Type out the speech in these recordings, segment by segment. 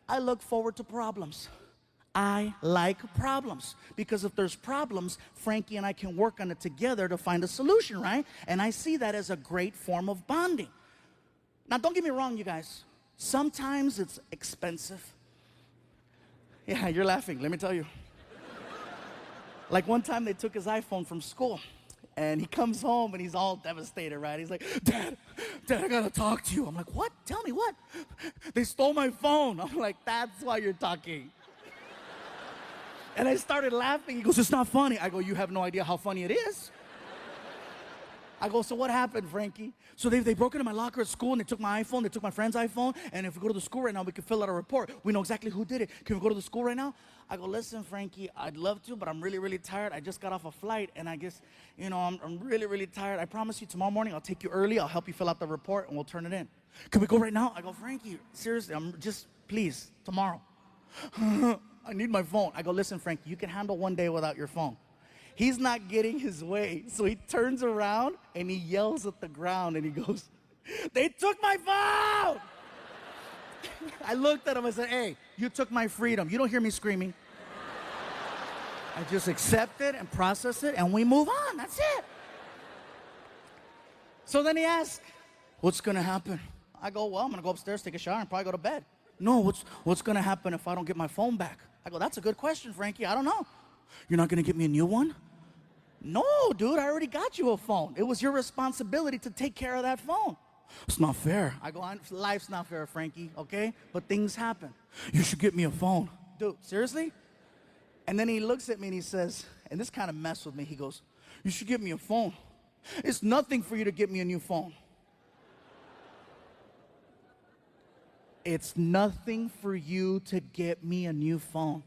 I look forward to problems. I like problems because if there's problems, Frankie and I can work on it together to find a solution, right? And I see that as a great form of bonding. Now, don't get me wrong, you guys. Sometimes it's expensive. Yeah, you're laughing. Let me tell you. Like one time they took his iPhone from school and he comes home and he's all devastated, right? He's like, Dad, I gotta talk to you. I'm like, what? Tell me what? They stole my phone. I'm like, that's why you're talking. And I started laughing. He goes, it's not funny. I go, you have no idea how funny it is. I go, so what happened, Frankie? So they broke into my locker at school and they took my iPhone, they took my friend's iPhone, and if we go to the school right now, we can fill out a report. We know exactly who did it. Can we go to the school right now? I go, listen, Frankie, I'd love to, but I'm really, really tired. I just got off a flight, and I guess, I'm really, really tired. I promise you tomorrow morning I'll take you early, I'll help you fill out the report, and we'll turn it in. Can we go right now? I go, Frankie, seriously, please, tomorrow. I need my phone. I go, listen, Frankie, you can handle one day without your phone. He's not getting his way. So he turns around and he yells at the ground and he goes, they took my phone! I looked at him and said, hey, you took my freedom. You don't hear me screaming. I just accept it and process it and we move on. That's it. So then he asks, what's gonna happen? I go, well, I'm gonna go upstairs, take a shower, and probably go to bed. No, what's gonna happen if I don't get my phone back? I go, that's a good question, Frankie. I don't know. You're not gonna get me a new one? No, dude, I already got you a phone. It was your responsibility to take care of that phone. It's not fair. I go, life's not fair, Frankie, okay? But things happen. You should get me a phone. Dude, seriously? And then he looks at me and he says, and this kind of messed with me, he goes, you should get me a phone. It's nothing for you to get me a new phone. It's nothing for you to get me a new phone.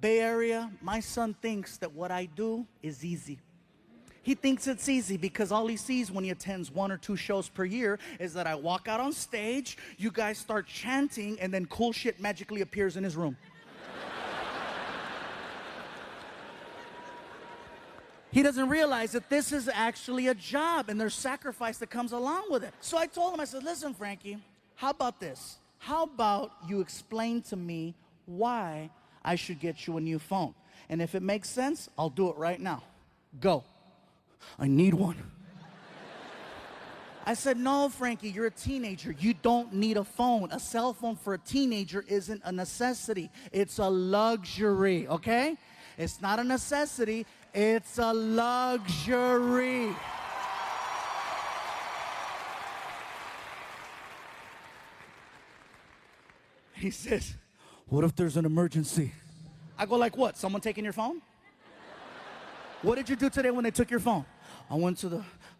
Bay Area, my son thinks that what I do is easy. He thinks it's easy because all he sees when he attends 1 or 2 shows per year is that I walk out on stage, you guys start chanting, and then cool shit magically appears in his room. He doesn't realize that this is actually a job and there's sacrifice that comes along with it. So I told him, I said, listen, Frankie, how about this? How about you explain to me why I should get you a new phone? And if it makes sense, I'll do it right now. Go. I need one. I said, no, Frankie, you're a teenager. You don't need a phone. A cell phone for a teenager isn't a necessity. It's a luxury, okay? It's not a necessity. It's a luxury. He says, what if there's an emergency? I go, like what? Someone taking your phone? What did you do today when they took your phone? I went to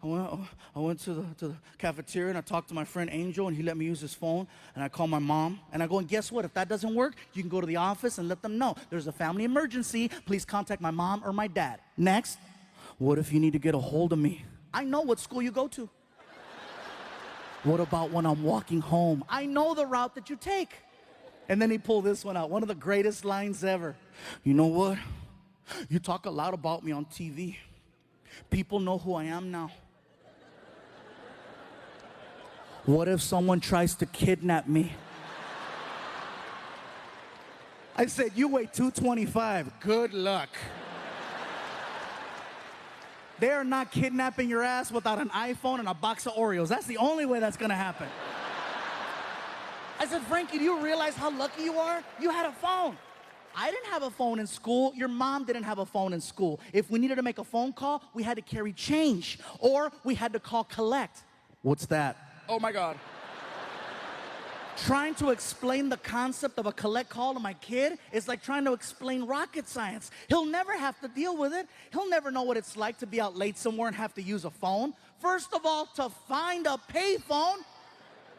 the cafeteria and I talked to my friend Angel and he let me use his phone and I called my mom and I go, and guess what? If that doesn't work, you can go to the office and let them know there's a family emergency. Please contact my mom or my dad. Next, what if you need to get a hold of me? I know what school you go to. What about when I'm walking home? I know the route that you take. And then he pulled this one out, one of the greatest lines ever. You know what? You talk a lot about me on TV. People know who I am now. What if someone tries to kidnap me? I said, you weigh 225. Good luck. They are not kidnapping your ass without an iPhone and a box of Oreos. That's the only way that's gonna happen. I said, Frankie, do you realize how lucky you are? You had a phone. I didn't have a phone in school. Your mom didn't have a phone in school. If we needed to make a phone call, we had to carry change or we had to call collect. What's that? Oh my God. Trying to explain the concept of a collect call to my kid is like trying to explain rocket science. He'll never have to deal with it. He'll never know what it's like to be out late somewhere and have to use a phone. First of all, to find a payphone.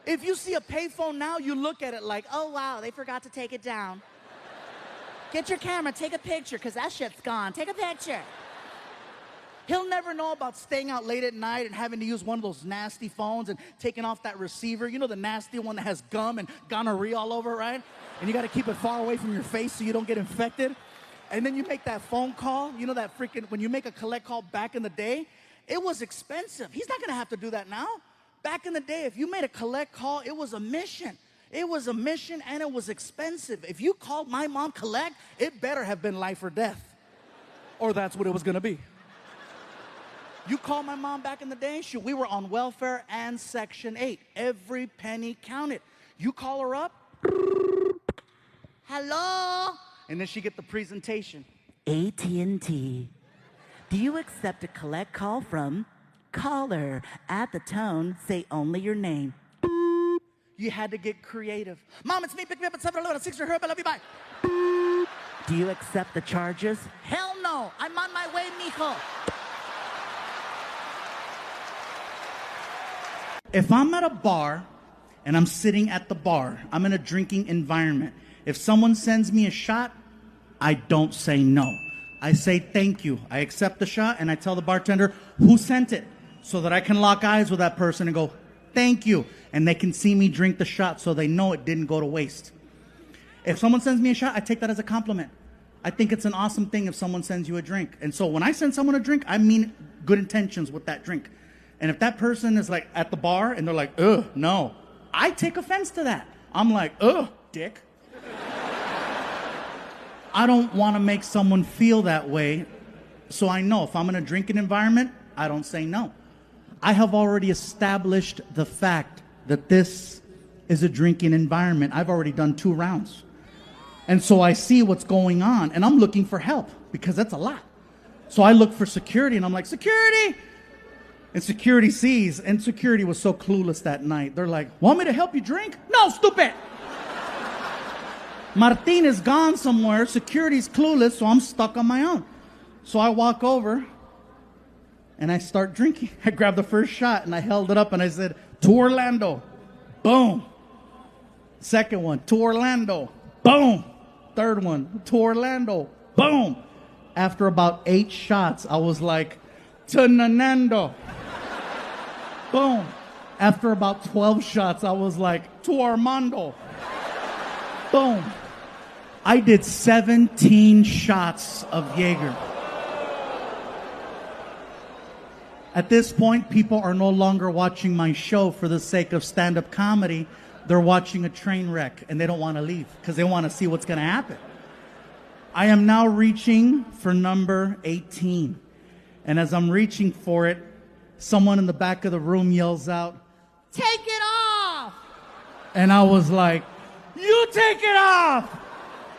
If you see a payphone now, you look at it like, oh wow, they forgot to take it down. Get your camera, take a picture, because that shit's gone. Take a picture. He'll never know about staying out late at night and having to use one of those nasty phones and taking off that receiver. You know, the nasty one that has gum and gonorrhea all over it, right? And you got to keep it far away from your face so you don't get infected. And then you make that phone call. You know that freaking, when you make a collect call back in the day, it was expensive. He's not going to have to do that now. Back in the day, if you made a collect call, it was a mission. It was a mission and it was expensive. If you called my mom collect, it better have been life or death. Or that's what it was gonna be. You call my mom back in the day, shoot, we were on welfare and Section 8. Every penny counted. You call her up, hello, and then she get the presentation. AT&T. Do you accept a collect call from caller? At the tone, say only your name. You had to get creative. Mom, it's me, pick me up at 7-Eleven, 6 I love you, bye. Do you accept the charges? Hell no, I'm on my way, mijo. If I'm at a bar and I'm sitting at the bar, I'm in a drinking environment. If someone sends me a shot, I don't say no. I say thank you. I accept the shot and I tell the bartender who sent it so that I can lock eyes with that person and go, thank you. And they can see me drink the shot so they know it didn't go to waste. If someone sends me a shot, I take that as a compliment. I think it's an awesome thing if someone sends you a drink. And so when I send someone a drink, I mean good intentions with that drink. And if that person is like at the bar and they're like, ugh, no, I take offense to that. I'm like, ugh, dick. I don't want to make someone feel that way. So I know if I'm in a drinking environment, I don't say no. I have already established the fact that this is a drinking environment. I've already done 2 rounds. And so I see what's going on and I'm looking for help because that's a lot. So I look for security and I'm like, security! And security sees, and security was so clueless that night. They're like, want me to help you drink? No, stupid! Martin is gone somewhere, security's clueless, so I'm stuck on my own. So I walk over and I start drinking. I grabbed the first shot and I held it up and I said, to Orlando. Boom. Second one, to Orlando. Boom. Third one, to Orlando. Boom. After about 8 shots, I was like, to Nanando. Boom. After about 12 shots, I was like, to Armando. Boom. I did 17 shots of Jaeger. At this point, people are no longer watching my show for the sake of stand-up comedy. They're watching a train wreck, and they don't want to leave because they want to see what's going to happen. I am now reaching for number 18. And as I'm reaching for it, someone in the back of the room yells out, take it off! And I was like, you take it off!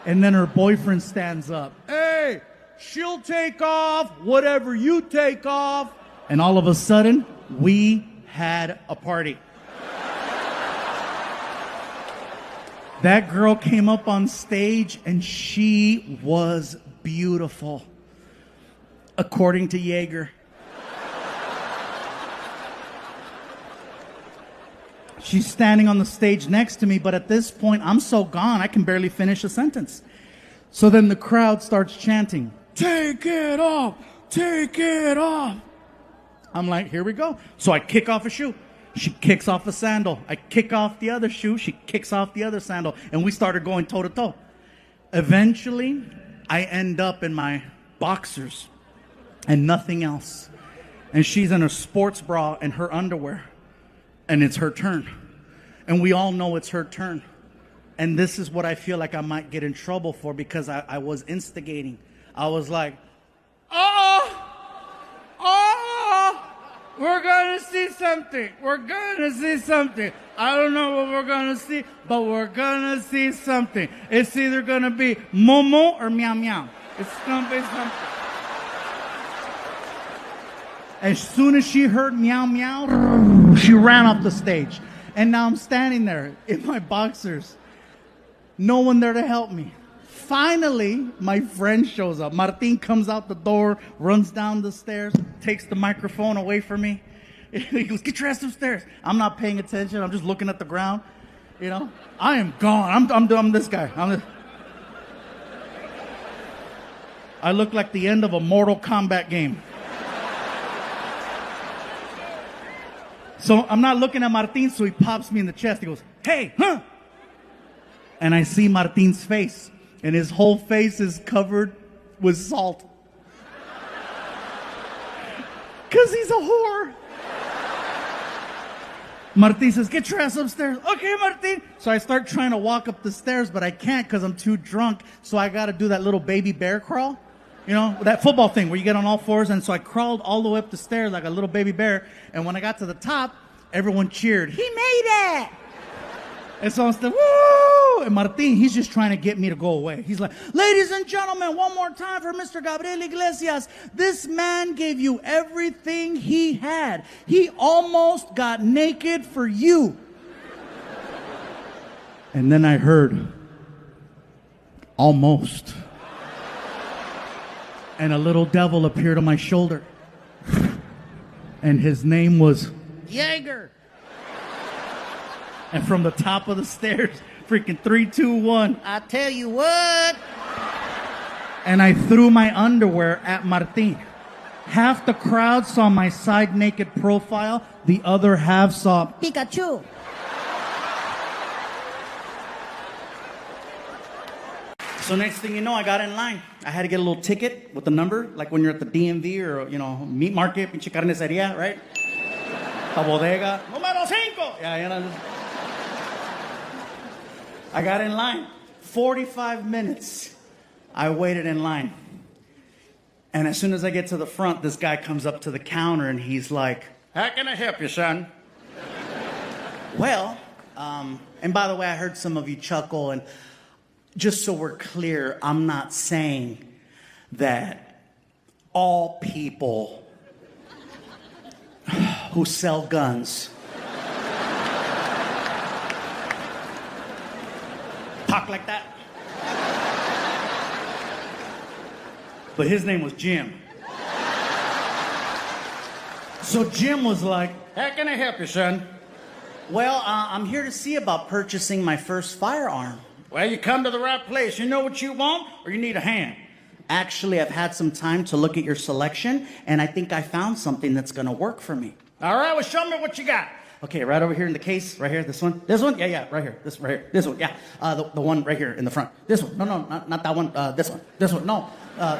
And then her boyfriend stands up. Hey, she'll take off whatever you take off. And all of a sudden, we had a party. That girl came up on stage and she was beautiful, according to Jaeger. She's standing on the stage next to me, but at this point, I'm so gone, I can barely finish a sentence. So then the crowd starts chanting, take it off, take it off. I'm like, here we go. So I kick off a shoe. She kicks off a sandal. I kick off the other shoe. She kicks off the other sandal. And we started going toe to toe. Eventually, I end up in my boxers and nothing else. And she's in her sports bra and her underwear. And it's her turn. And we all know it's her turn. And this is what I feel like I might get in trouble for because I was instigating. I was like, we're going to see something. We're going to see something. I don't know what we're going to see, but we're going to see something. It's either going to be Momo or Meow Meow. It's going to be something. As soon as she heard Meow Meow, she ran off the stage. And now I'm standing there in my boxers. No one there to help me. Finally, my friend shows up. Martin comes out the door, runs down the stairs, takes the microphone away from me. He goes, get your ass upstairs. I'm not paying attention. I'm just looking at the ground. You know, I am gone. I'm this guy. I look like the end of a Mortal Kombat game. So I'm not looking at Martin, so he pops me in the chest. He goes, hey, huh? And I see Martin's face. And his whole face is covered with salt. Because he's a whore. Martin says, get your ass upstairs. Okay, Martin. So I start trying to walk up the stairs, but I can't because I'm too drunk. So I got to do that little baby bear crawl. You know, that football thing where you get on all fours. And so I crawled all the way up the stairs like a little baby bear. And when I got to the top, everyone cheered. He made it. And so I'm still, woo! And Martin, he's just trying to get me to go away. He's like, ladies and gentlemen, one more time for Mr. Gabriel Iglesias. This man gave you everything he had. He almost got naked for you. And then I heard, almost. And a little devil appeared on my shoulder. And his name was Jaeger. And from the top of the stairs, freaking 3, 2, 1. I tell you what. And I threw my underwear at Martin. Half the crowd saw my side naked profile. The other half saw Pikachu. So next thing you know, I got in line. I had to get a little ticket with the number, like when you're at the DMV or, you know, meat market, pinche carniceria, right? La bodega. Número 5. Yeah, you know. I got in line. 45 minutes. I waited in line. And as soon as I get to the front, this guy comes up to the counter and he's like, how can I help you, son? Well, and by the way, I heard some of you chuckle, and just so we're clear, I'm not saying that all people who sell guns talk like that. But his name was Jim. So Jim was like, how can I help you, son? Well, I'm here to see about purchasing my first firearm. Well, you come to the right place. You know what you want, or you need a hand? Actually, I've had some time to look at your selection, and I think I found something that's going to work for me. All right, well, show me what you got. Okay, right over here in the case, right here, this one. This one? Yeah, right here. This right here. This one, yeah. The one right here in the front. This one. No, not that one. This one. This one. No.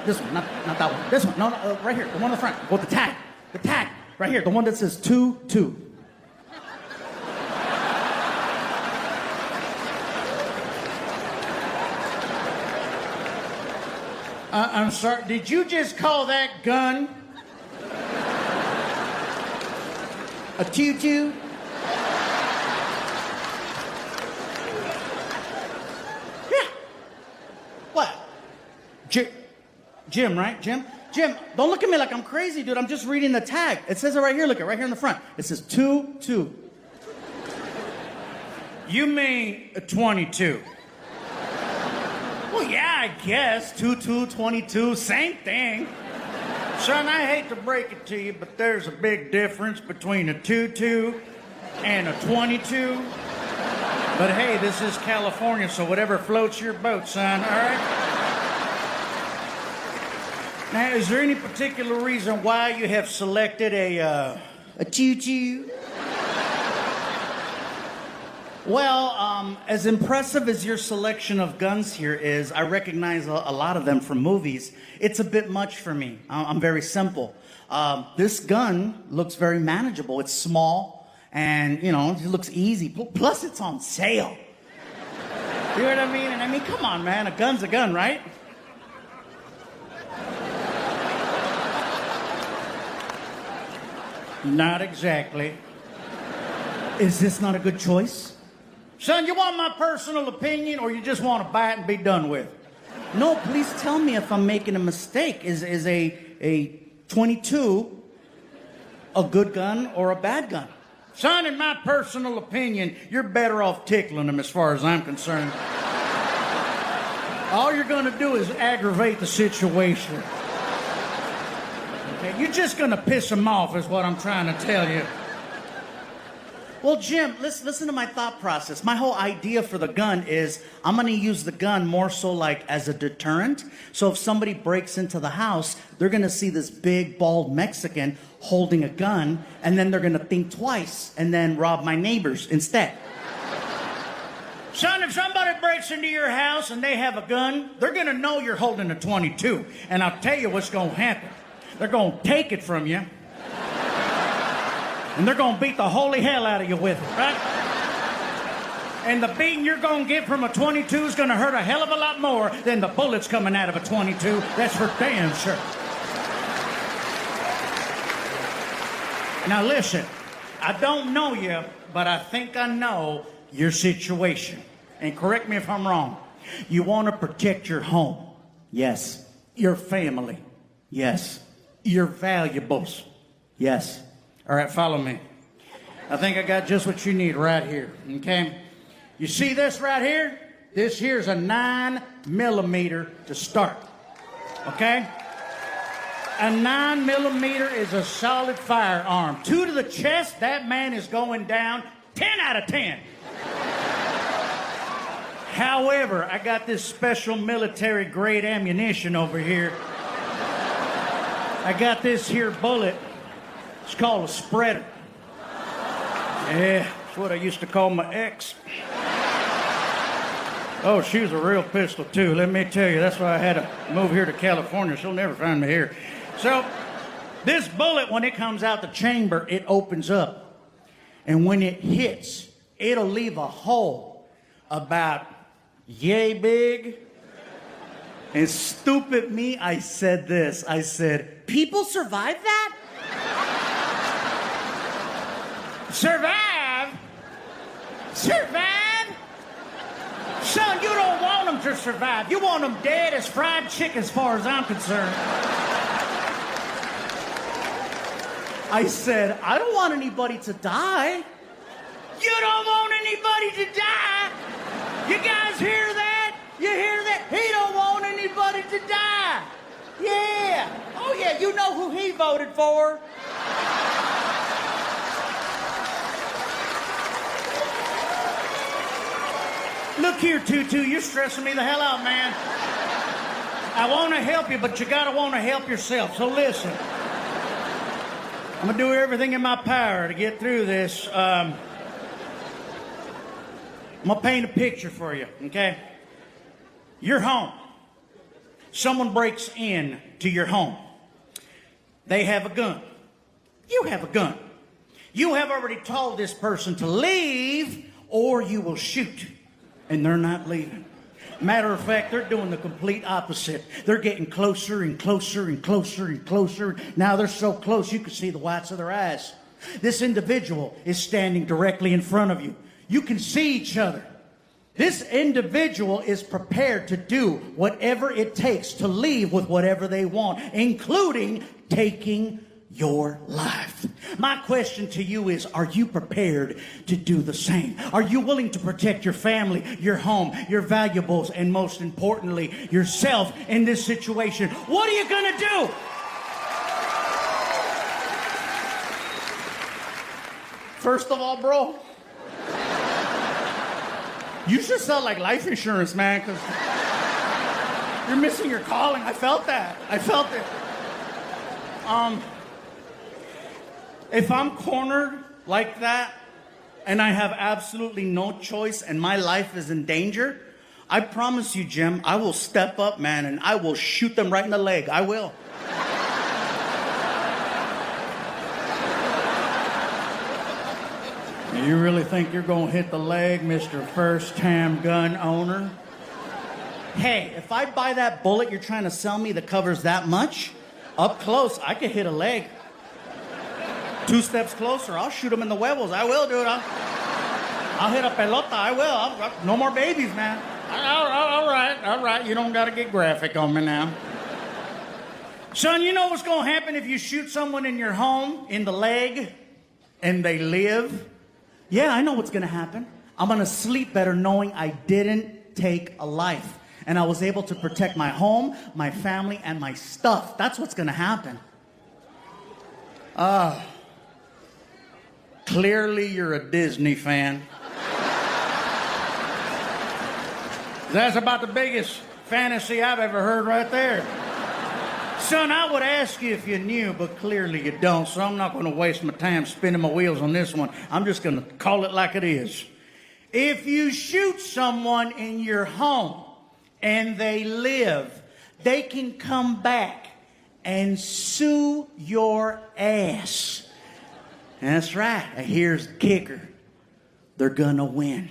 This one. Not that one. This one. No, right here. The one in the front. Go with the tag. The tag. Right here. The one that says 2-2. I'm sorry. Did you just call that gun a 2-2? Yeah. What? Jim, right? Jim, don't look at me like I'm crazy, dude. I'm just reading the tag. It says it right here. Look at right here in the front. It says 2-2. You mean a 22? Well, yeah, I guess. 2-2, 22, same thing. Son, I hate to break it to you, but there's a big difference between a 2-2 and a 22. But hey, this is California, so whatever floats your boat, son, all right? Now, is there any particular reason why you have selected a 2-2? Well, as impressive as your selection of guns here is, I recognize a lot of them from movies. It's a bit much for me. I'm very simple. This gun looks very manageable. It's small, and, you know, it looks easy. Plus, it's on sale. You know what I mean? And I mean, come on, man. A gun's a gun, right? Not exactly. Is this not a good choice? Son, you want my personal opinion, or you just want to buy it and be done with? No, please tell me if I'm making a mistake. Is a 22 a good gun or a bad gun? Son, in my personal opinion, you're better off tickling them as far as I'm concerned. All you're going to do is aggravate the situation. Okay, you're just going to piss them off is what I'm trying to tell you. Well, Jim, listen to my thought process. My whole idea for the gun is I'm going to use the gun more so like as a deterrent. So if somebody breaks into the house, they're going to see this big, bald Mexican holding a gun, and then they're going to think twice and then rob my neighbors instead. Son, if somebody breaks into your house and they have a gun, they're going to know you're holding a 22. And I'll tell you what's going to happen. They're going to take it from you. And they're gonna beat the holy hell out of you with it, right? And the beating you're gonna get from a 22 is gonna hurt a hell of a lot more than the bullets coming out of a 22. That's for damn sure. Now listen, I don't know you, but I think I know your situation. And correct me if I'm wrong. You want to protect your home. Yes. Your family. Yes. Your valuables. Yes. All right, follow me. I think I got just what you need right here, okay? You see this right here? This here's a 9mm to start, okay? A 9mm is a solid firearm. 2 to the chest, that man is going down 10 out of 10. However, I got this special military-grade ammunition over here. I got this here bullet. It's called a spreader. Yeah, that's what I used to call my ex. Oh, she was a real pistol, too. Let me tell you, that's why I had to move here to California. She'll never find me here. So, this bullet, when it comes out the chamber, it opens up. And when it hits, it'll leave a hole about yay big. And stupid me, I said this. I said, people survive that? Survive? Survive? Son, you don't want them to survive. You want them dead as fried chicken as far as I'm concerned. I said, I don't want anybody to die. You don't want anybody to die? You guys hear that? You hear that? He don't want anybody to die. Yeah. Oh, yeah, you know who he voted for. Look here, Tutu, you're stressing me the hell out, man. I want to help you, but you got to want to help yourself. So listen. I'm going to do everything in my power to get through this. I'm going to paint a picture for you, okay? You're home. Someone breaks in to your home. They have a gun. You have a gun. You have already told this person to leave or you will shoot. And they're not leaving. Matter of fact, they're doing the complete opposite. They're getting closer and closer and closer and closer. Now they're so close you can see the whites of their eyes. This individual is standing directly in front of you. You can see each other. This individual is prepared to do whatever it takes to leave with whatever they want, including taking your life. My question to you is, are you prepared to do the same? Are you willing to protect your family, your home, your valuables, and most importantly, yourself in this situation? What are you gonna do? First of all, bro, you should sell like life insurance, man, because you're missing your calling. I felt that. I felt it. If I'm cornered like that and I have absolutely no choice and my life is in danger, I promise you, Jim, I will step up, man, and I will shoot them right in the leg. I will. You really think you're gonna hit the leg, Mr. First-Time Gun Owner? Hey, if I buy that bullet you're trying to sell me that covers that much, up close, I could hit a leg. 2 steps closer, I'll shoot him in the huevos. I will, dude. I'll hit a pelota. I will. No more babies, man. All right. You don't gotta get graphic on me now. Son, you know what's gonna happen if you shoot someone in your home in the leg and they live? Yeah, I know what's gonna happen. I'm gonna sleep better knowing I didn't take a life. And I was able to protect my home, my family, and my stuff. That's what's gonna happen. Clearly you're a Disney fan. That's about the biggest fantasy I've ever heard right there. Son, I would ask you if you knew, but clearly you don't, so I'm not going to waste my time spinning my wheels on this one. I'm just going to call it like it is. If you shoot someone in your home and they live, they can come back and sue your ass. That's right. And here's the kicker. They're gonna win.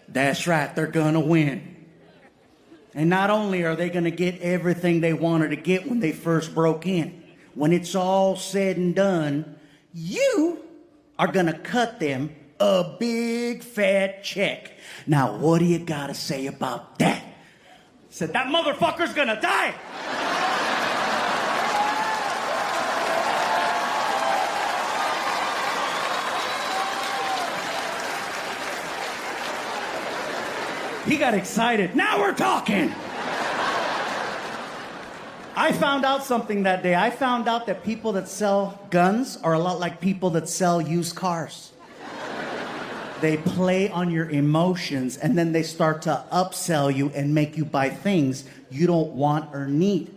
That's right, they're gonna win. And not only are they gonna get everything they wanted to get when they first broke in, when it's all said and done, you are gonna cut them a big fat check. Now, what do you gotta say about that? Said that motherfucker's gonna die. He got excited. Now we're talking. I found out something that day. I found out that people that sell guns are a lot like people that sell used cars. They play on your emotions and then they start to upsell you and make you buy things you don't want or need.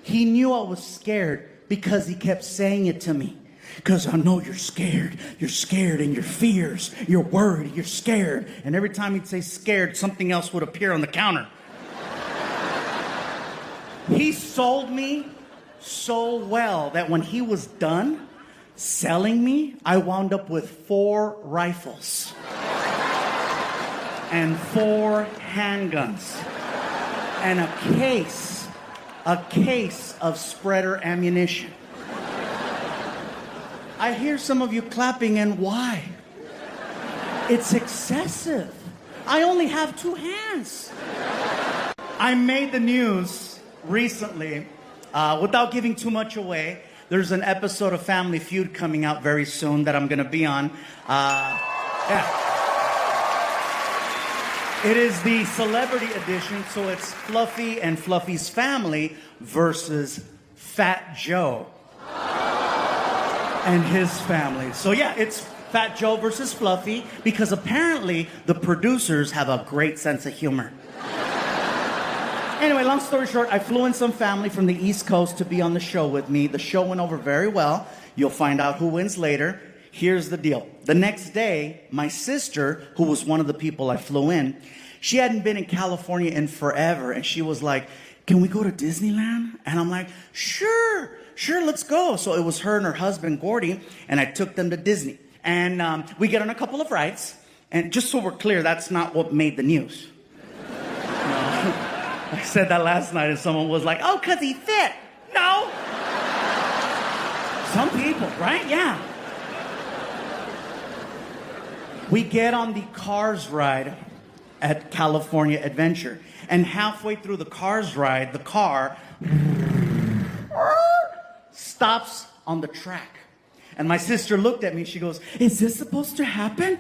He knew I was scared because he kept saying it to me. Because I know you're scared and your fears, you're worried, you're scared. And every time he'd say scared, something else would appear on the counter. He sold me so well that when he was done selling me, I wound up with 4 rifles and 4 handguns and a case of spreader ammunition. I hear some of you clapping, and why? It's excessive. I only have 2 hands. I made the news recently, without giving too much away. There's an episode of Family Feud coming out very soon that I'm gonna be on. Yeah. It is the celebrity edition, so it's Fluffy and Fluffy's family versus Fat Joe and his family. So yeah, it's Fat Joe versus Fluffy because apparently the producers have a great sense of humor. Anyway, long story short, I flew in some family from the East Coast to be on the show with me. The show went over very well. You'll find out who wins later. Here's the deal. The next day, my sister, who was one of the people I flew in, she hadn't been in California in forever, and she was like, "Can we go to Disneyland?" And I'm like, Sure, let's go. So it was her and her husband, Gordy, and I took them to Disney. And we get on a couple of rides, and just so we're clear, that's not what made the news. I said that last night and someone was like, "Oh, 'cause he fit." No. Some people, right? Yeah. We get on the Cars ride at California Adventure. And halfway through the Cars ride, the car stops on the track. And my sister looked at me, she goes, "Is this supposed to happen?"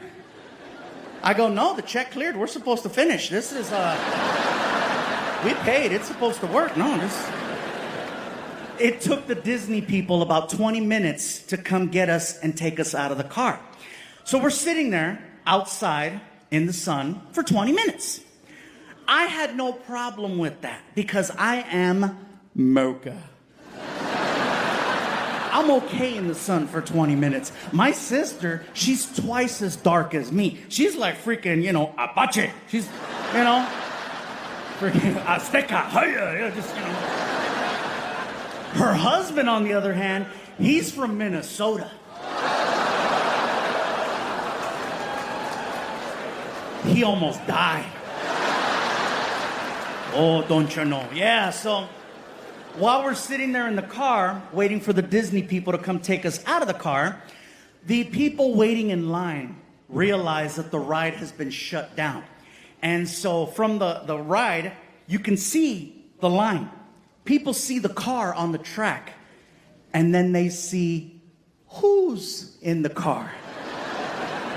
I go, "No, the check cleared. We're supposed to finish. This is, we paid. It's supposed to work." No, It took the Disney people about 20 minutes to come get us and take us out of the car. So we're sitting there outside in the sun for 20 minutes. I had no problem with that because I am mocha. I'm okay in the sun for 20 minutes. My sister, she's twice as dark as me. She's like freaking, Apache. She's, freaking Azteca. Just. Her husband, on the other hand, he's from Minnesota. He almost died. Oh, don't you know? Yeah, so while we're sitting there in the car, waiting for the Disney people to come take us out of the car, the people waiting in line realize that the ride has been shut down. And so from the ride, you can see the line. People see the car on the track, and then they see who's in the car.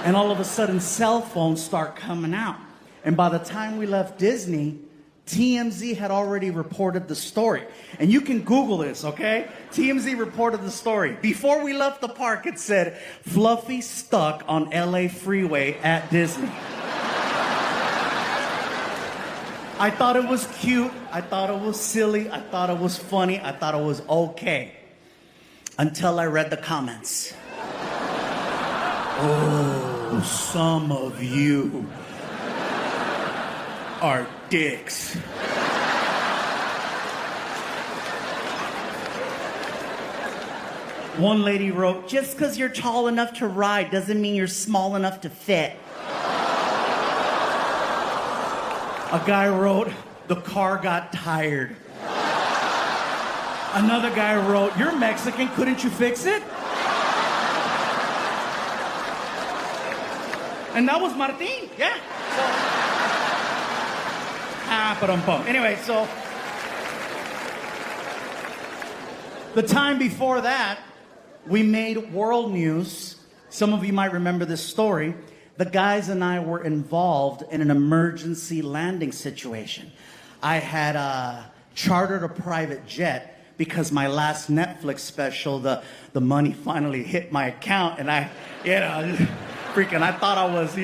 And all of a sudden, cell phones start coming out. And by the time we left Disney, TMZ had already reported the story. And you can Google this, okay? TMZ reported the story. Before we left the park, it said, "Fluffy stuck on LA freeway at Disney." I thought it was cute. I thought it was silly. I thought it was funny. I thought it was okay. Until I read the comments. Oh, some of you are dicks. One lady wrote, just because you're tall enough to ride doesn't mean you're small enough to fit. A guy wrote, the car got tired. Another guy wrote, you're Mexican, couldn't you fix it? And that was Martin, yeah. So, anyway, so the time before that, we made world news. Some of you might remember this story. The guys and I were involved in an emergency landing situation. I had chartered a private jet because my last Netflix special, the money finally hit my account, and I thought I was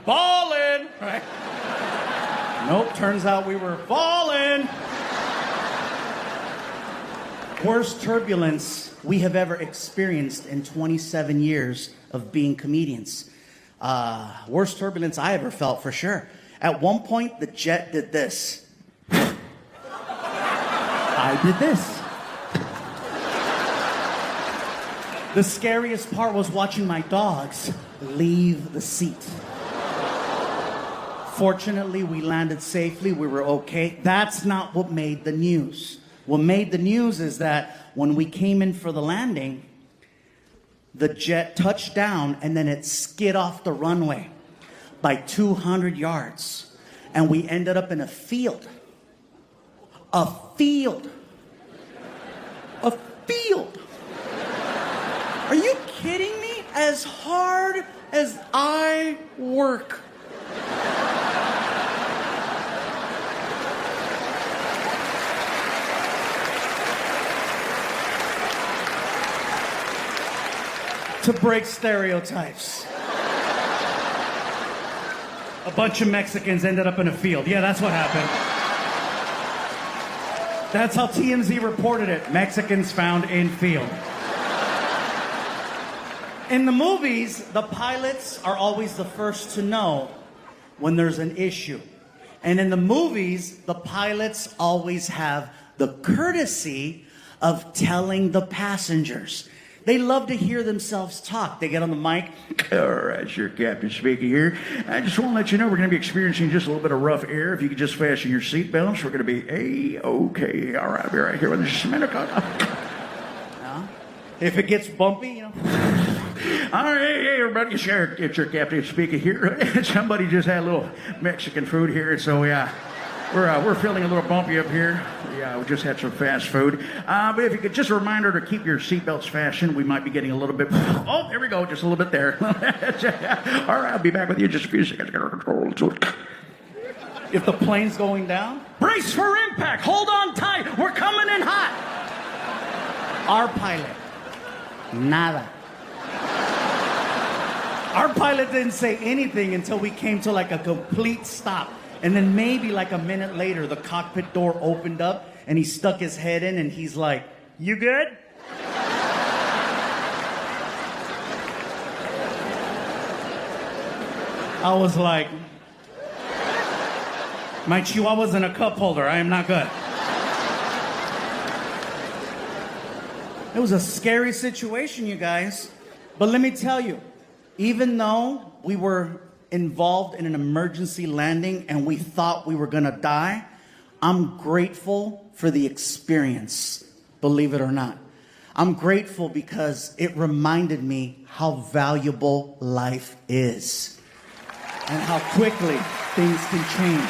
balling, right? Nope, turns out we were falling. Worst turbulence we have ever experienced in 27 years of being comedians. Worst turbulence I ever felt, for sure. At one point, the jet did this. I did this. The scariest part was watching my dogs leave the seat. Fortunately, we landed safely. We were okay. That's not what made the news. What made the news is that when we came in for the landing, the jet touched down and then it skid off the runway by 200 yards. And we ended up in a field. A field. A field. Are you kidding me? As hard as I work. To break stereotypes. A bunch of Mexicans ended up in a field. Yeah, that's what happened. That's how TMZ reported it. Mexicans found in field. In the movies, the pilots are always the first to know when there's an issue. And in the movies, the pilots always have the courtesy of telling the passengers. They love to hear themselves talk. They get on the mic. All right, sure, Captain speaking here. I just want to let you know we're going to be experiencing just a little bit of rough air. If you could just fasten your seatbelts, we're going to be A-okay. All right, I'll be right here with this minute. If it gets bumpy, you know. All right, hey, everybody, it's your Captain speaking here. Somebody just had a little Mexican food here, so yeah. We're feeling a little bumpy up here. Yeah, we just had some fast food. But if you could just a reminder to keep your seatbelts fastened, we might be getting a little bit. Oh, there we go, just a little bit there. All right, I'll be back with you in just a few seconds. If the plane's going down, brace for impact. Hold on tight. We're coming in hot. Our pilot, nada. Our pilot didn't say anything until we came to like a complete stop. And then maybe like a minute later, the cockpit door opened up and he stuck his head in and he's like, you good? I was like, my chihuahua's in a cup holder. I am not good. It was a scary situation, you guys. But let me tell you, even though we were involved in an emergency landing and we thought we were gonna die, I'm grateful for the experience, believe it or not. I'm grateful because it reminded me how valuable life is and how quickly things can change.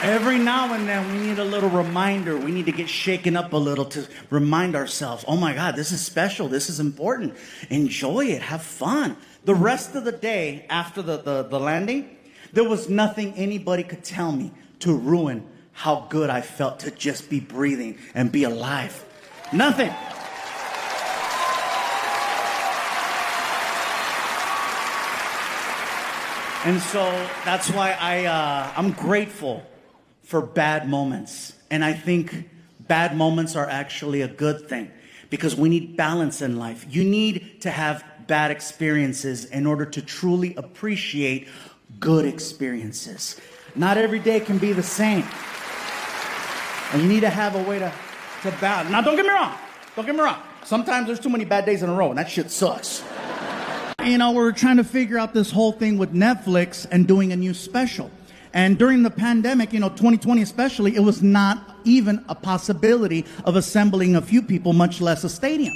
Every now and then, we need a little reminder. We need to get shaken up a little to remind ourselves, oh my God, this is special. This is important. Enjoy it. Have fun. The rest of the day after the landing, there was nothing anybody could tell me to ruin how good I felt to just be breathing and be alive. Nothing. And so that's why I'm grateful for bad moments. And I think bad moments are actually a good thing because we need balance in life. You need to have bad experiences in order to truly appreciate good experiences. Not every day can be the same. And you need to have a way to It's a bad. Now, don't get me wrong. Don't get me wrong. Sometimes there's too many bad days in a row, and that shit sucks. You know, we're trying to figure out this whole thing with Netflix and doing a new special. And during the pandemic, 2020 especially, it was not even a possibility of assembling a few people, much less a stadium.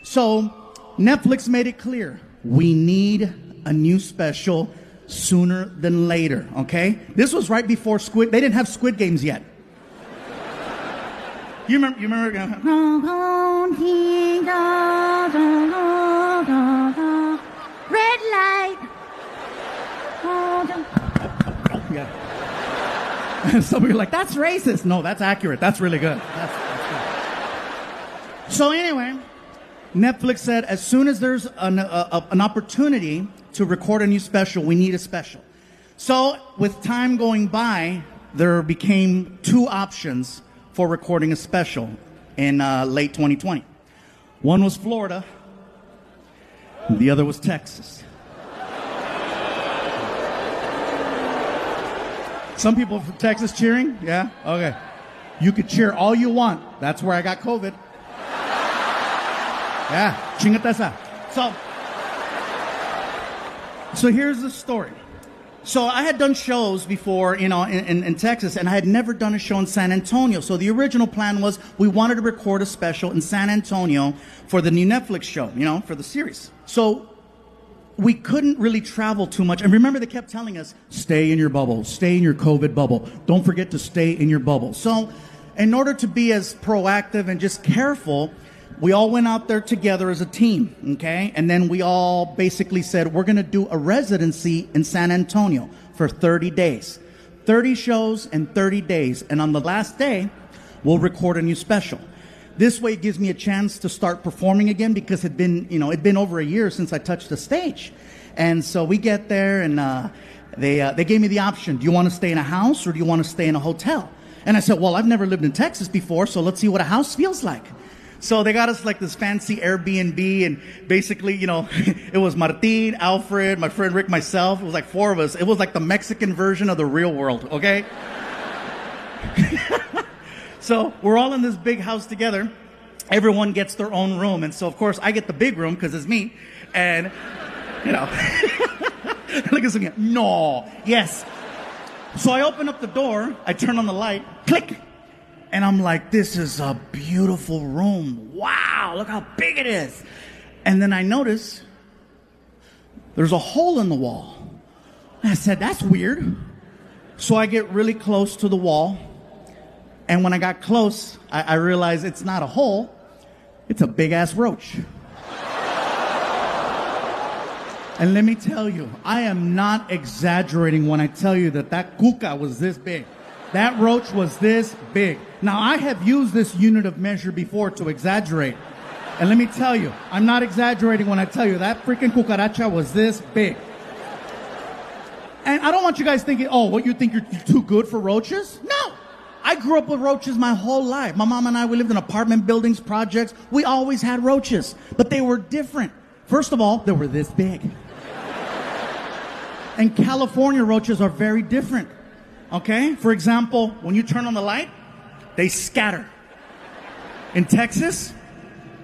So Netflix made it clear, we need a new special sooner than later, okay? This was right before they didn't have Squid Games yet. You remember? Red light. Yeah. Some of you are like, that's racist. No, that's accurate. That's really good. That's good. So anyway, Netflix said as soon as there's an opportunity to record a new special, we need a special. So with time going by, there became two options for recording a special in late 2020. One was Florida, the other was Texas. Some people from Texas cheering? Yeah? Okay. You could cheer all you want. That's where I got COVID. Yeah. Chingate esa. So here's the story. So I had done shows before, in Texas, and I had never done a show in San Antonio. So the original plan was we wanted to record a special in San Antonio for the new Netflix show, for the series. So we couldn't really travel too much. And remember, they kept telling us, stay in your bubble, stay in your COVID bubble. Don't forget to stay in your bubble. So in order to be as proactive and just careful, we all went out there together as a team, okay? And then we all basically said, we're going to do a residency in San Antonio for 30 days. 30 shows in 30 days. And on the last day, we'll record a new special. This way it gives me a chance to start performing again because it'd been over a year since I touched the stage. And so we get there and they gave me the option. Do you want to stay in a house or do you want to stay in a hotel? And I said, well, I've never lived in Texas before, so let's see what a house feels like. So they got us like this fancy Airbnb, and basically, it was Martin, Alfred, my friend Rick, myself. It was like four of us. It was like the Mexican version of the real world, okay? So we're all in this big house together. Everyone gets their own room. And so, of course, I get the big room because it's me. And, look at some. No. Yes. So I open up the door. I turn on the light. Click. And I'm like, this is a beautiful room. Wow, look how big it is. And then I notice there's a hole in the wall. And I said, that's weird. So I get really close to the wall. And when I got close, I realized it's not a hole. It's a big-ass roach. And let me tell you, I am not exaggerating when I tell you that cuca was this big. That roach was this big. Now, I have used this unit of measure before to exaggerate. And let me tell you, I'm not exaggerating when I tell you that freaking cucaracha was this big. And I don't want you guys thinking, oh, what, you think you're too good for roaches? No. I grew up with roaches my whole life. My mom and I, we lived in apartment buildings, projects. We always had roaches, but they were different. First of all, they were this big. And California roaches are very different. Okay? For example, when you turn on the light, they scatter. In Texas,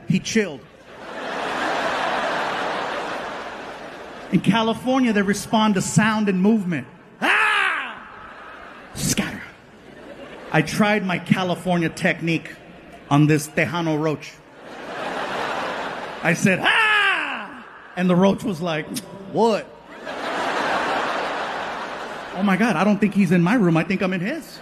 he chilled. In California, they respond to sound and movement. Ah! Scatter. I tried my California technique on this Tejano roach. I said, ah! And the roach was like, what? Oh my God, I don't think he's in my room. I think I'm in his.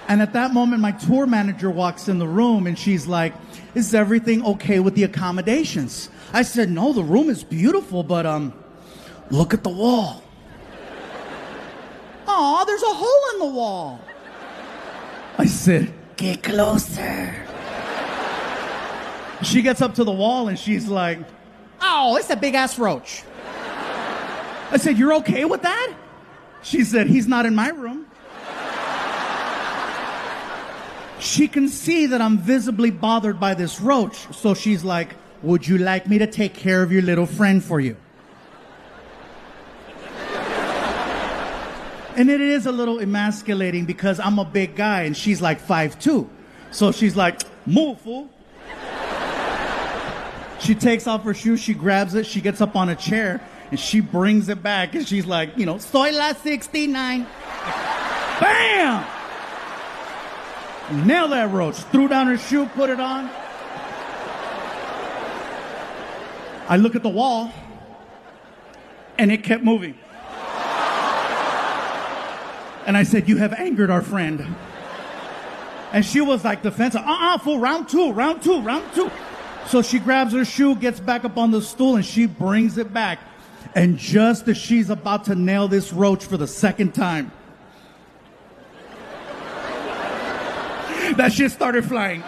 And at that moment, my tour manager walks in the room and she's like, is everything okay with the accommodations? I said, no, the room is beautiful, but look at the wall. Aw, there's a hole in the wall. I said, get closer. She gets up to the wall and she's like, oh, it's a big ass roach. I said, you're okay with that? She said, he's not in my room. She can see that I'm visibly bothered by this roach. So she's like, would you like me to take care of your little friend for you? And it is a little emasculating because I'm a big guy and she's like 5'2". So she's like, move, fool. She takes off her shoes, she grabs it, she gets up on a chair, and she brings it back, and she's like, soy la 69. Bam! Nailed that roach. Threw down her shoe, put it on. I look at the wall, and it kept moving. And I said, you have angered our friend. And she was like defensive. Fool, round two. So she grabs her shoe, gets back up on the stool, and she brings it back. And just as she's about to nail this roach for the second time, that shit started flying.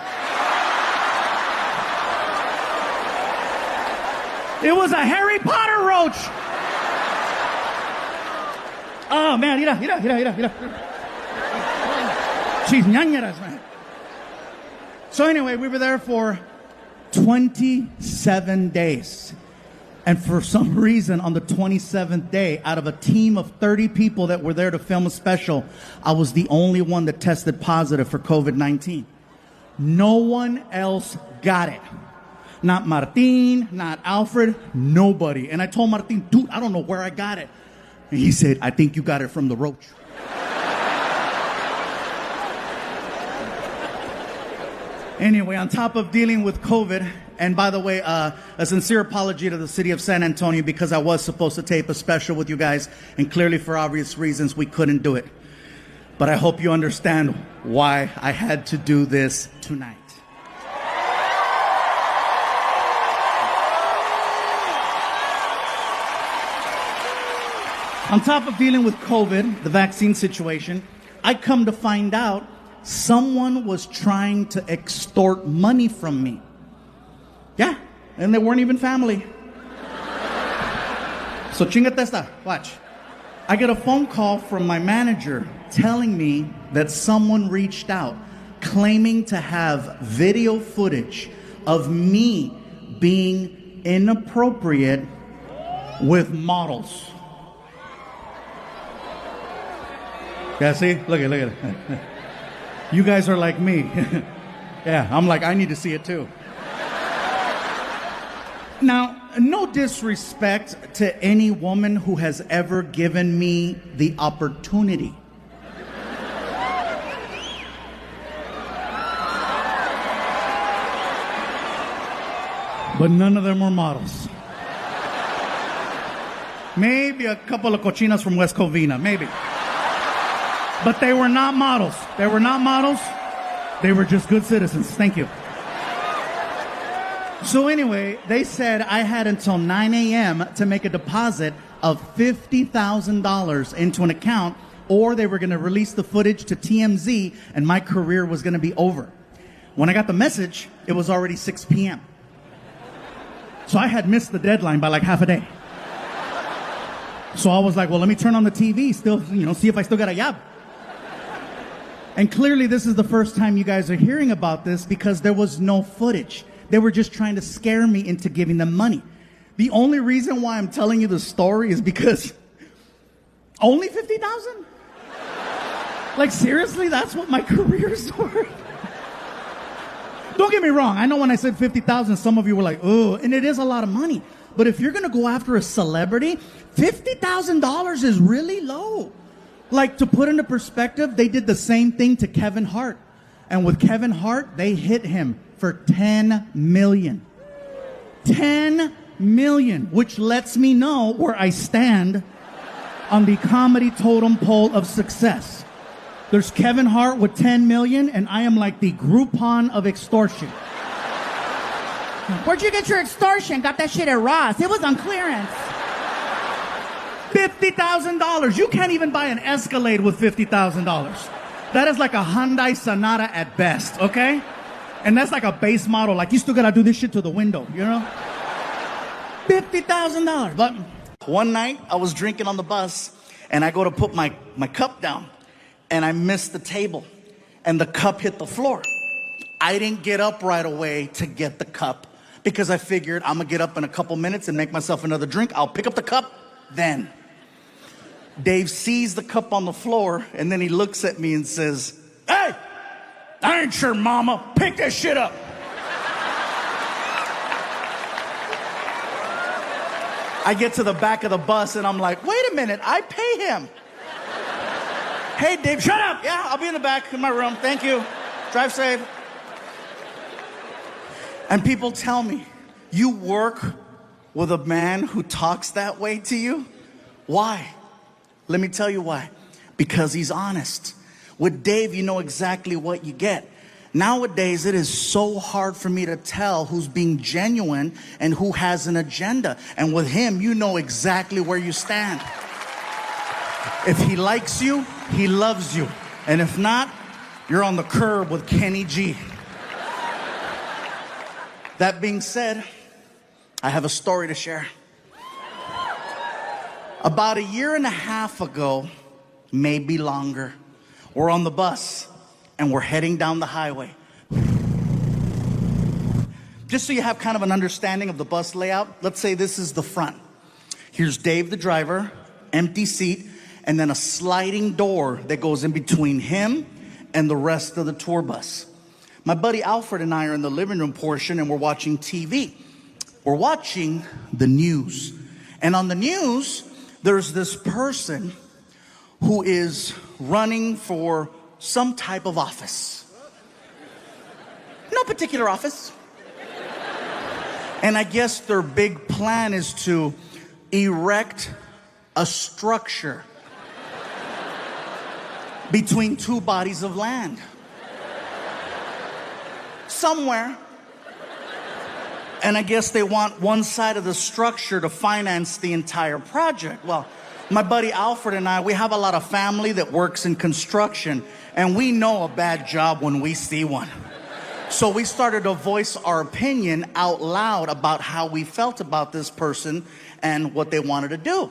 It was a Harry Potter roach. Oh, man, mira. She's ñañeras, man. So anyway, we were there for 27 days. And for some reason, on the 27th day, out of a team of 30 people that were there to film a special, I was the only one that tested positive for COVID-19. No one else got it. Not Martin, not Alfred, nobody. And I told Martin, dude, I don't know where I got it. And he said, I think you got it from the roach. Anyway, on top of dealing with COVID, and by the way, a sincere apology to the city of San Antonio because I was supposed to tape a special with you guys, and clearly for obvious reasons we couldn't do it. But I hope you understand why I had to do this tonight. On top of dealing with COVID, the vaccine situation, I come to find out someone was trying to extort money from me. Yeah, and they weren't even family. So chingate esta, watch. I get a phone call from my manager telling me that someone reached out claiming to have video footage of me being inappropriate with models. Yeah, see? Look at it. You guys are like me. Yeah, I'm like, I need to see it too. Now, no disrespect to any woman who has ever given me the opportunity. But none of them were models. Maybe a couple of cochinas from West Covina, maybe. But they were not models. They were not models. They were just good citizens. Thank you. So anyway, they said I had until 9 a.m. to make a deposit of $50,000 into an account, or they were going to release the footage to TMZ and my career was going to be over. When I got the message, it was already 6 p.m. So I had missed the deadline by like half a day. So I was like, well, let me turn on the TV, still, see if I still got a job. And clearly this is the first time you guys are hearing about this because there was no footage. They were just trying to scare me into giving them money. The only reason why I'm telling you the story is because only 50,000? Like seriously, that's what my career's worth? Don't get me wrong. I know when I said 50,000, some of you were like, oh, and it is a lot of money. But if you're going to go after a celebrity, $50,000 is really low. Like, to put into perspective, they did the same thing to Kevin Hart. And with Kevin Hart, they hit him for $10 million. $10 million, which lets me know where I stand on the comedy totem pole of success. There's Kevin Hart with 10 million, and I am like the Groupon of extortion. Where'd you get your extortion? Got that shit at Ross. It was on clearance. $50,000. You can't even buy an Escalade with $50,000. That is like a Hyundai Sonata at best, okay? And that's like a base model. Like, you still gotta do this shit to the window, $50,000. But one night, I was drinking on the bus, and I go to put my cup down, and I missed the table, and the cup hit the floor. I didn't get up right away to get the cup, because I figured I'm gonna get up in a couple minutes and make myself another drink. I'll pick up the cup then. Dave sees the cup on the floor, and then he looks at me and says, "Hey, I ain't your mama. Pick that shit up." I get to the back of the bus, and I'm like, wait a minute, I pay him. "Hey, Dave, shut up. Yeah, I'll be in the back in my room. Thank you. Drive safe." And people tell me, you work with a man who talks that way to you? Why? Let me tell you why. Because he's honest. With Dave, you know exactly what you get. Nowadays, it is so hard for me to tell who's being genuine and who has an agenda. And with him, you know exactly where you stand. If he likes you, he loves you. And if not, you're on the curb with Kenny G. That being said, I have a story to share. About 1.5 years ago, maybe longer, we're on the bus and we're heading down the highway. Just so you have kind of an understanding of the bus layout, let's say this is the front. Here's Dave, the driver, empty seat, and then a sliding door that goes in between him and the rest of the tour bus. My buddy Alfred and I are in the living room portion and we're watching TV. We're watching the news. And on the news, there's this person who is running for some type of office. No particular office. And I guess their big plan is to erect a structure between two bodies of land. Somewhere. And I guess they want one side of the structure to finance the entire project. Well, my buddy Alfred and I, we have a lot of family that works in construction, and we know a bad job when we see one. So we started to voice our opinion out loud about how we felt about this person and what they wanted to do.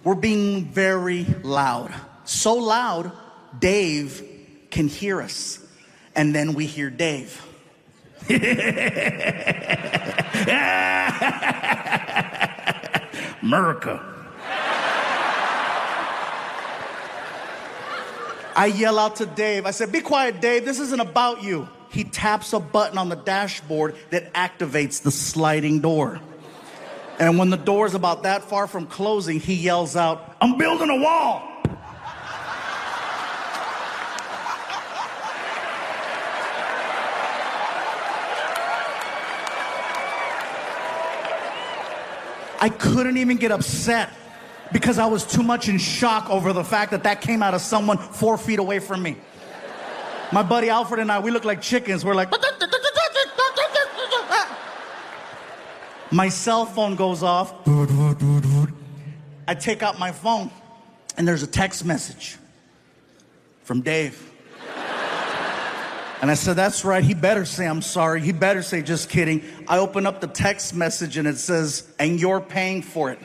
We're being very loud. So loud, Dave can hear us. And then we hear Dave. America. I yell out to Dave. I said, "Be quiet, Dave. This isn't about you." He taps a button on the dashboard that activates the sliding door. And when the door's about that far from closing, he yells out, "I'm building a wall." I couldn't even get upset because I was too much in shock over the fact that that came out of someone 4 feet away from me. My buddy Alfred and I, we look like chickens. We're like... My cell phone goes off. I take out my phone, and there's a text message from Dave. And I said, "That's right, he better say I'm sorry. He better say just kidding." I open up the text message and it says, "And you're paying for it."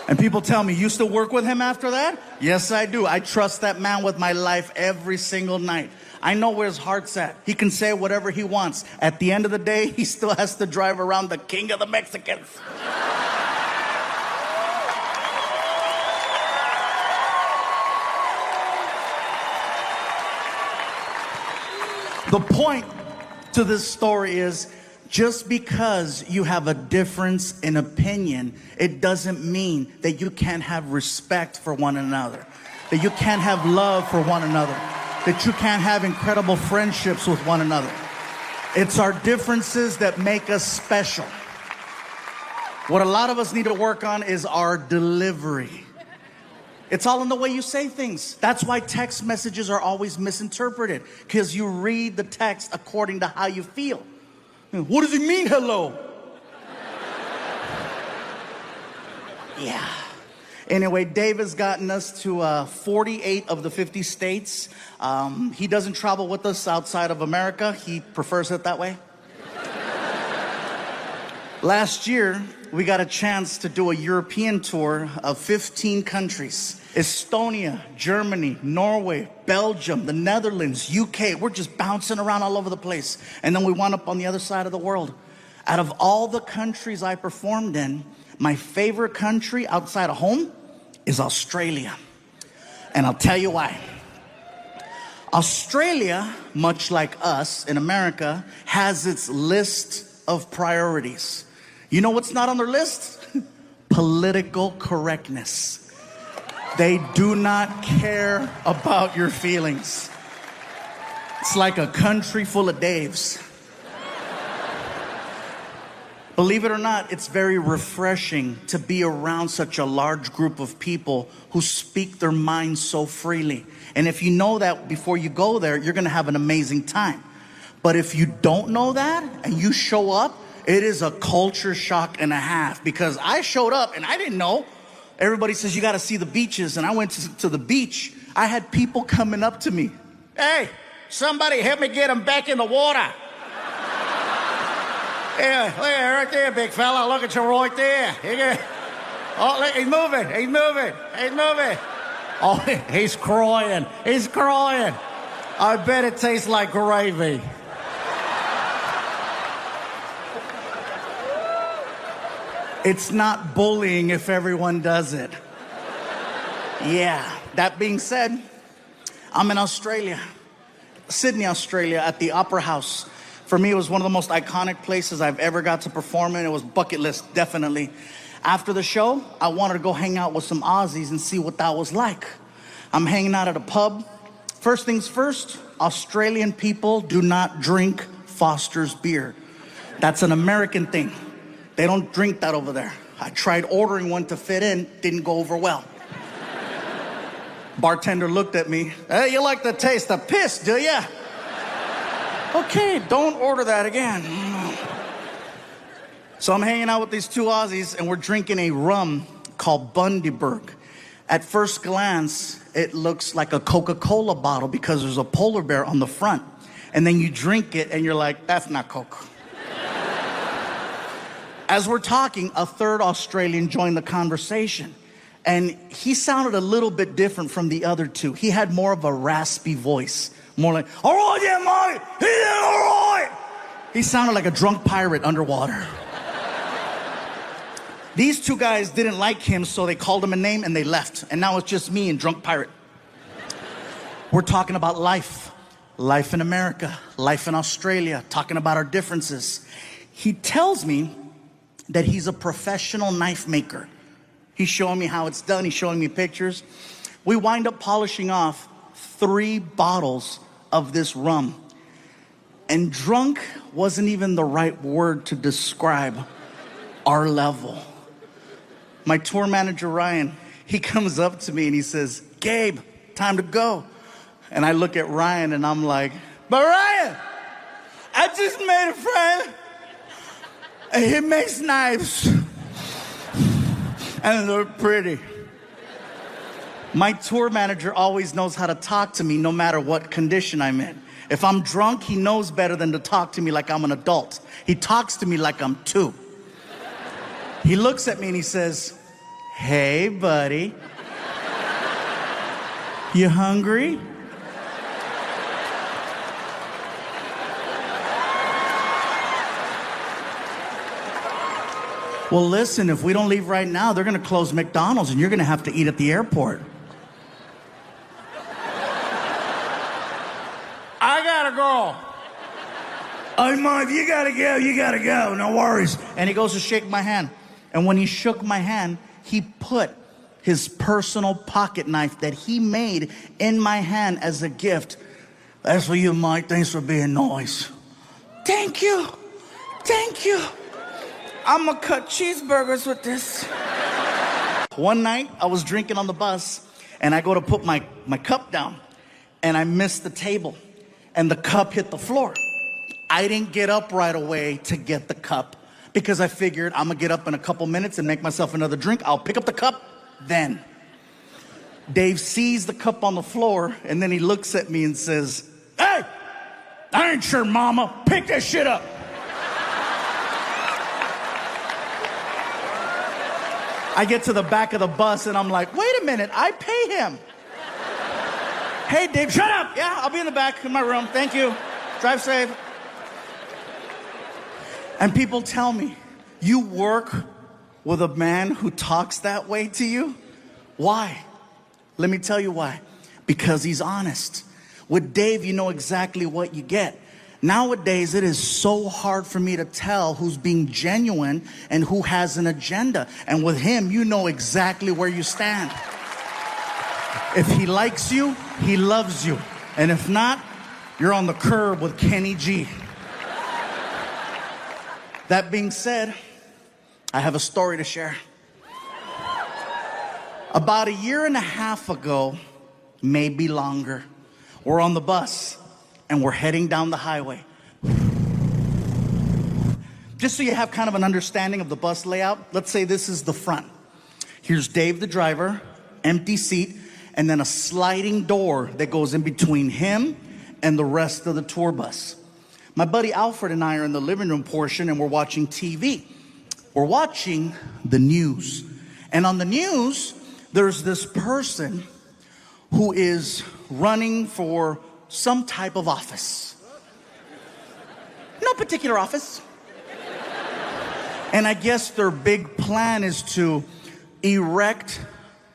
And people tell me, "You still work with him after that?" Yes, I do. I trust that man with my life every single night. I know where his heart's at. He can say whatever he wants. At the end of the day, he still has to drive around the king of the Mexicans. The point to this story is, just because you have a difference in opinion, it doesn't mean that you can't have respect for one another, that you can't have love for one another, that you can't have incredible friendships with one another. It's our differences that make us special. What a lot of us need to work on is our delivery. It's all in the way you say things. That's why text messages are always misinterpreted, because you read the text according to how you feel. What does he mean, hello? Yeah. Anyway, Dave has gotten us to 48 of the 50 states. He doesn't travel with us outside of America. He prefers it that way. Last year, we got a chance to do a European tour of 15 countries. Estonia, Germany, Norway, Belgium, the Netherlands, UK. We're just bouncing around all over the place. And then we wound up on the other side of the world. Out of all the countries I performed in, my favorite country outside of home is Australia. And I'll tell you why. Australia, much like us in America, has its list of priorities. You know what's not on their list? Political correctness. They do not care about your feelings. It's like a country full of Daves. Believe it or not, it's very refreshing to be around such a large group of people who speak their minds so freely. And if you know that before you go there, you're gonna have an amazing time. But if you don't know that and you show up, it is a culture shock and a half, because I showed up and I didn't know. Everybody says you gotta see the beaches, and I went to the beach. I had people coming up to me. Hey, somebody help me get him back in the water. Yeah, right there, big fella. Look at you right there. Oh, look, he's moving. He's moving. He's moving. Oh, he's crying. He's crying. I bet it tastes like gravy. It's not bullying if everyone does it. Yeah, that being said, I'm in Australia, Sydney, Australia, at the Opera House. For me, it was one of the most iconic places I've ever got to perform in. It was bucket list, definitely. After the show, I wanted to go hang out with some Aussies and see what that was like. I'm hanging out at a pub. First things first, Australian people do not drink Foster's beer. That's an American thing. They don't drink that over there. I tried ordering one to fit in, didn't go over well. Bartender looked at me. Hey, you like the taste of piss, do ya? Okay, don't order that again. So I'm hanging out with these two Aussies, and we're drinking a rum called Bundaberg. At first glance, it looks like a Coca-Cola bottle because there's a polar bear on the front. And then you drink it, and you're like, that's not Coke. As we're talking, a third Australian joined the conversation. And he sounded a little bit different from the other two. He had more of a raspy voice. More like, all right, yeah, mate, yeah, all right. He sounded like a drunk pirate underwater. These two guys didn't like him, so they called him a name and they left. And now it's just me and drunk pirate. We're talking about life. Life in America, life in Australia, talking about our differences. He tells me that he's a professional knife maker. He's showing me how it's done. He's showing me pictures. We wind up polishing off 3 bottles of this rum. And drunk wasn't even the right word to describe our level. My tour manager, Ryan, he comes up to me and he says, Gabe, time to go. And I look at Ryan and I'm like, but Ryan, I just made a friend. And he makes knives. And they're pretty. My tour manager always knows how to talk to me no matter what condition I'm in. If I'm drunk, he knows better than to talk to me like I'm an adult. He talks to me like I'm 2. He looks at me and he says, hey, buddy. You hungry? Well, listen, if we don't leave right now, they're going to close McDonald's and you're going to have to eat at the airport. I gotta go. Oh, Mom, you gotta go, no worries. And he goes to shake my hand. And when he shook my hand, he put his personal pocket knife that he made in my hand as a gift. That's for you, Mike. Thanks for being nice. Thank you. Thank you. I'm gonna cut cheeseburgers with this. One night, I was drinking on the bus, and I go to put my cup down, and I missed the table, and the cup hit the floor. I didn't get up right away to get the cup because I figured I'm gonna get up in a couple minutes and make myself another drink. I'll pick up the cup then. Dave sees the cup on the floor, and then he looks at me and says, hey, I ain't your mama. Pick that shit up. I get to the back of the bus and I'm like, wait a minute, I pay him. Hey, Dave, shut up. Yeah, I'll be in the back in my room. Thank you. Drive safe. And people tell me, you work with a man who talks that way to you? Why? Let me tell you why. Because he's honest. With Dave, you know exactly what you get. Nowadays, it is so hard for me to tell who's being genuine and who has an agenda. And with him, you know exactly where you stand. If he likes you, he loves you. And if not, you're on the curb with Kenny G. That being said, I have a story to share. About 1.5 years ago, maybe longer, we're on the bus and we're heading down the highway. Just so you have kind of an understanding of the bus layout, let's say this is the front. Here's Dave, the driver, empty seat, and then a sliding door that goes in between him and the rest of the tour bus. My buddy Alfred and I are in the living room portion and we're watching TV. We're watching the news. And on the news, there's this person who is running for some type of office. No particular office. And I guess their big plan is to erect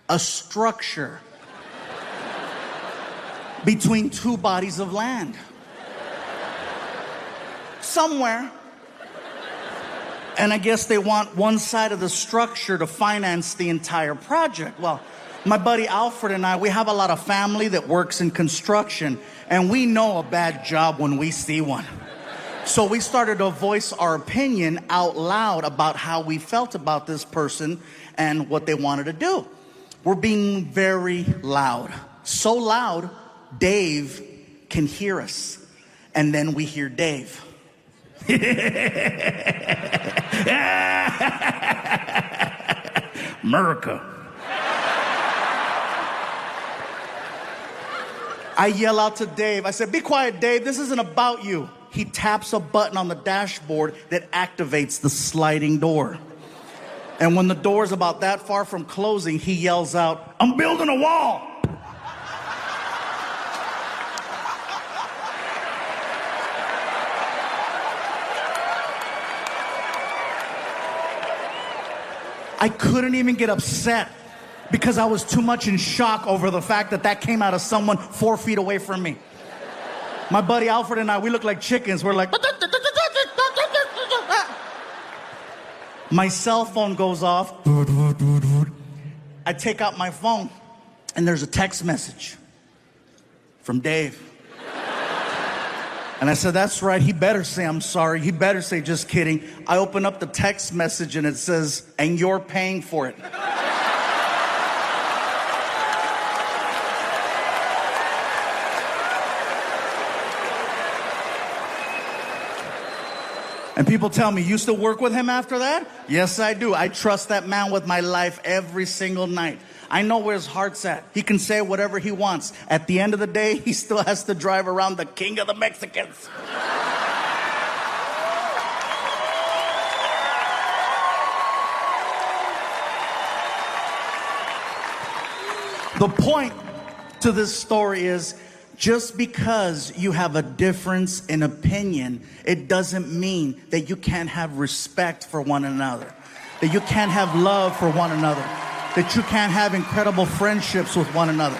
a structure between two bodies of land. Somewhere. And I guess they want one side of the structure to finance the entire project. Well, my buddy Alfred and I, we have a lot of family that works in construction, and we know a bad job when we see one. So we started to voice our opinion out loud about how we felt about this person and what they wanted to do. We're being very loud. So loud, Dave can hear us. And then we hear Dave. America. I yell out to Dave. I said, be quiet, Dave. This isn't about you. He taps a button on the dashboard that activates the sliding door. And when the door's about that far from closing, he yells out, I'm building a wall. I couldn't even get upset because I was too much in shock over the fact that that came out of someone 4 feet away from me. My buddy Alfred and I, we look like chickens. We're like... My cell phone goes off. I take out my phone, and there's a text message from Dave. And I said, that's right, he better say I'm sorry. He better say just kidding. I open up the text message and it says, and you're paying for it. And people tell me, you still work with him after that? Yes, I do. I trust that man with my life every single night. I know where his heart's at. He can say whatever he wants. At the end of the day, he still has to drive around the king of the Mexicans. The point to this story is, just because you have a difference in opinion, it doesn't mean that you can't have respect for one another, that you can't have love for one another, that you can't have incredible friendships with one another.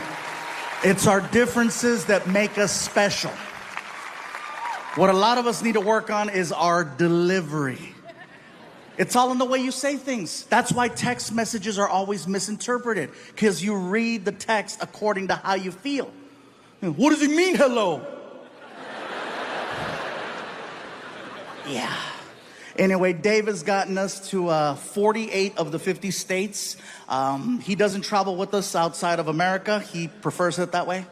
It's our differences that make us special. What a lot of us need to work on is our delivery. It's all in the way you say things. That's why text messages are always misinterpreted, because you read the text according to how you feel. What does he mean, hello? Yeah. Anyway, Dave has gotten us to 48 of the 50 states. He doesn't travel with us outside of America. He prefers it that way.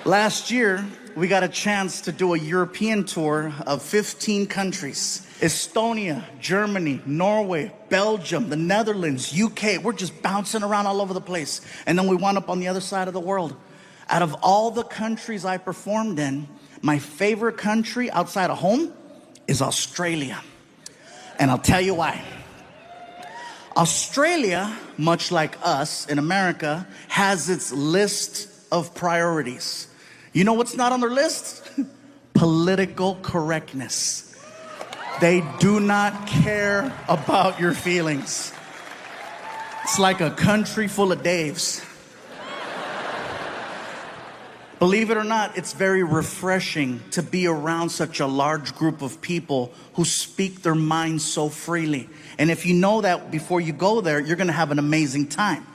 Last year, we got a chance to do a European tour of 15 countries. Estonia, Germany, Norway, Belgium, the Netherlands, UK. We're just bouncing around all over the place. And then we wound up on the other side of the world. Out of all the countries I performed in, my favorite country outside of home is Australia. And I'll tell you why. Australia, much like us in America, has its list of priorities. You know what's not on their list? Political correctness. They do not care about your feelings. It's like a country full of Daves. Believe it or not, it's very refreshing to be around such a large group of people who speak their minds so freely. And if you know that before you go there, you're going to have an amazing time.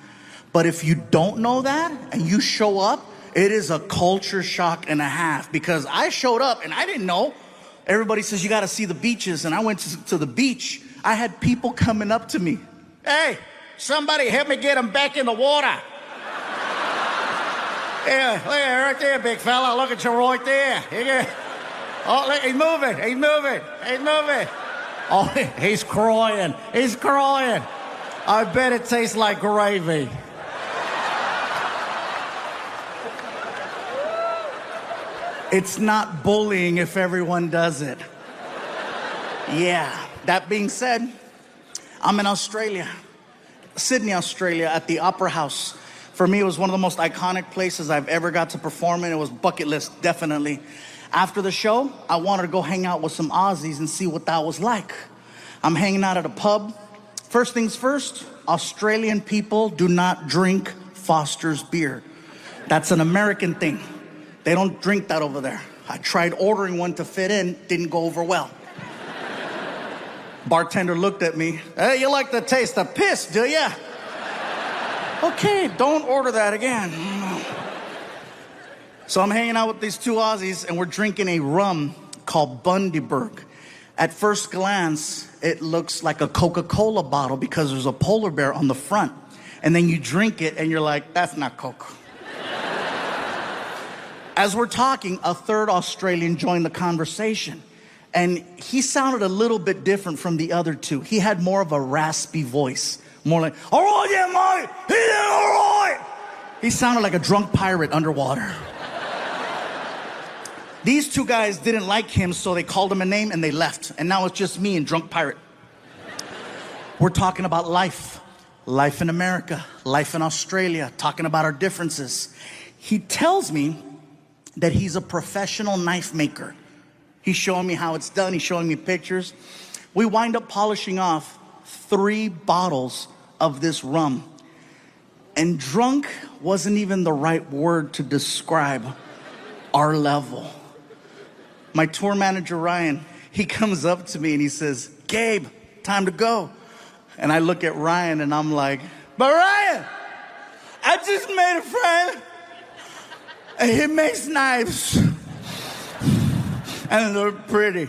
But if you don't know that and you show up, it is a culture shock and a half, because I showed up and I didn't know. Everybody says you got to see the beaches, and I went to the beach. I had people coming up to me. Hey, somebody help me get him back in the water. Yeah, look right there, big fella. Look at you right there. Oh, look, he's moving. He's moving. He's moving. Oh, he's crying. He's crying. I bet it tastes like gravy. It's not bullying if everyone does it. Yeah, that being said, I'm in Australia, Sydney, Australia, at the Opera House. For me, it was one of the most iconic places I've ever got to perform in. It was bucket list, definitely. After the show, I wanted to go hang out with some Aussies and see what that was like. I'm hanging out at a pub. First things first, Australian people do not drink Foster's beer. That's an American thing. They don't drink that over there. I tried ordering one to fit in, didn't go over well. Bartender looked at me. Hey, you like the taste of piss, do ya? Okay, don't order that again. So I'm hanging out with these two Aussies, and we're drinking a rum called Bundaberg. At first glance, it looks like a Coca-Cola bottle because there's a polar bear on the front. And then you drink it, and you're like, that's not Coke. As we're talking, a third Australian joined the conversation. And he sounded a little bit different from the other two. He had more of a raspy voice. More like, all right, yeah, mate, he did all right. He sounded like a drunk pirate underwater. These two guys didn't like him, so they called him a name and they left. And now it's just me and drunk pirate. We're talking about life. Life in America, life in Australia, talking about our differences. He tells me that he's a professional knife maker. He's showing me how it's done. He's showing me pictures. We wind up polishing off 3 bottles of this rum. And drunk wasn't even the right word to describe our level. My tour manager, Ryan, he comes up to me and he says, Gabe, time to go. And I look at Ryan and I'm like, but Ryan, I just made a friend. And he makes knives. And they're pretty.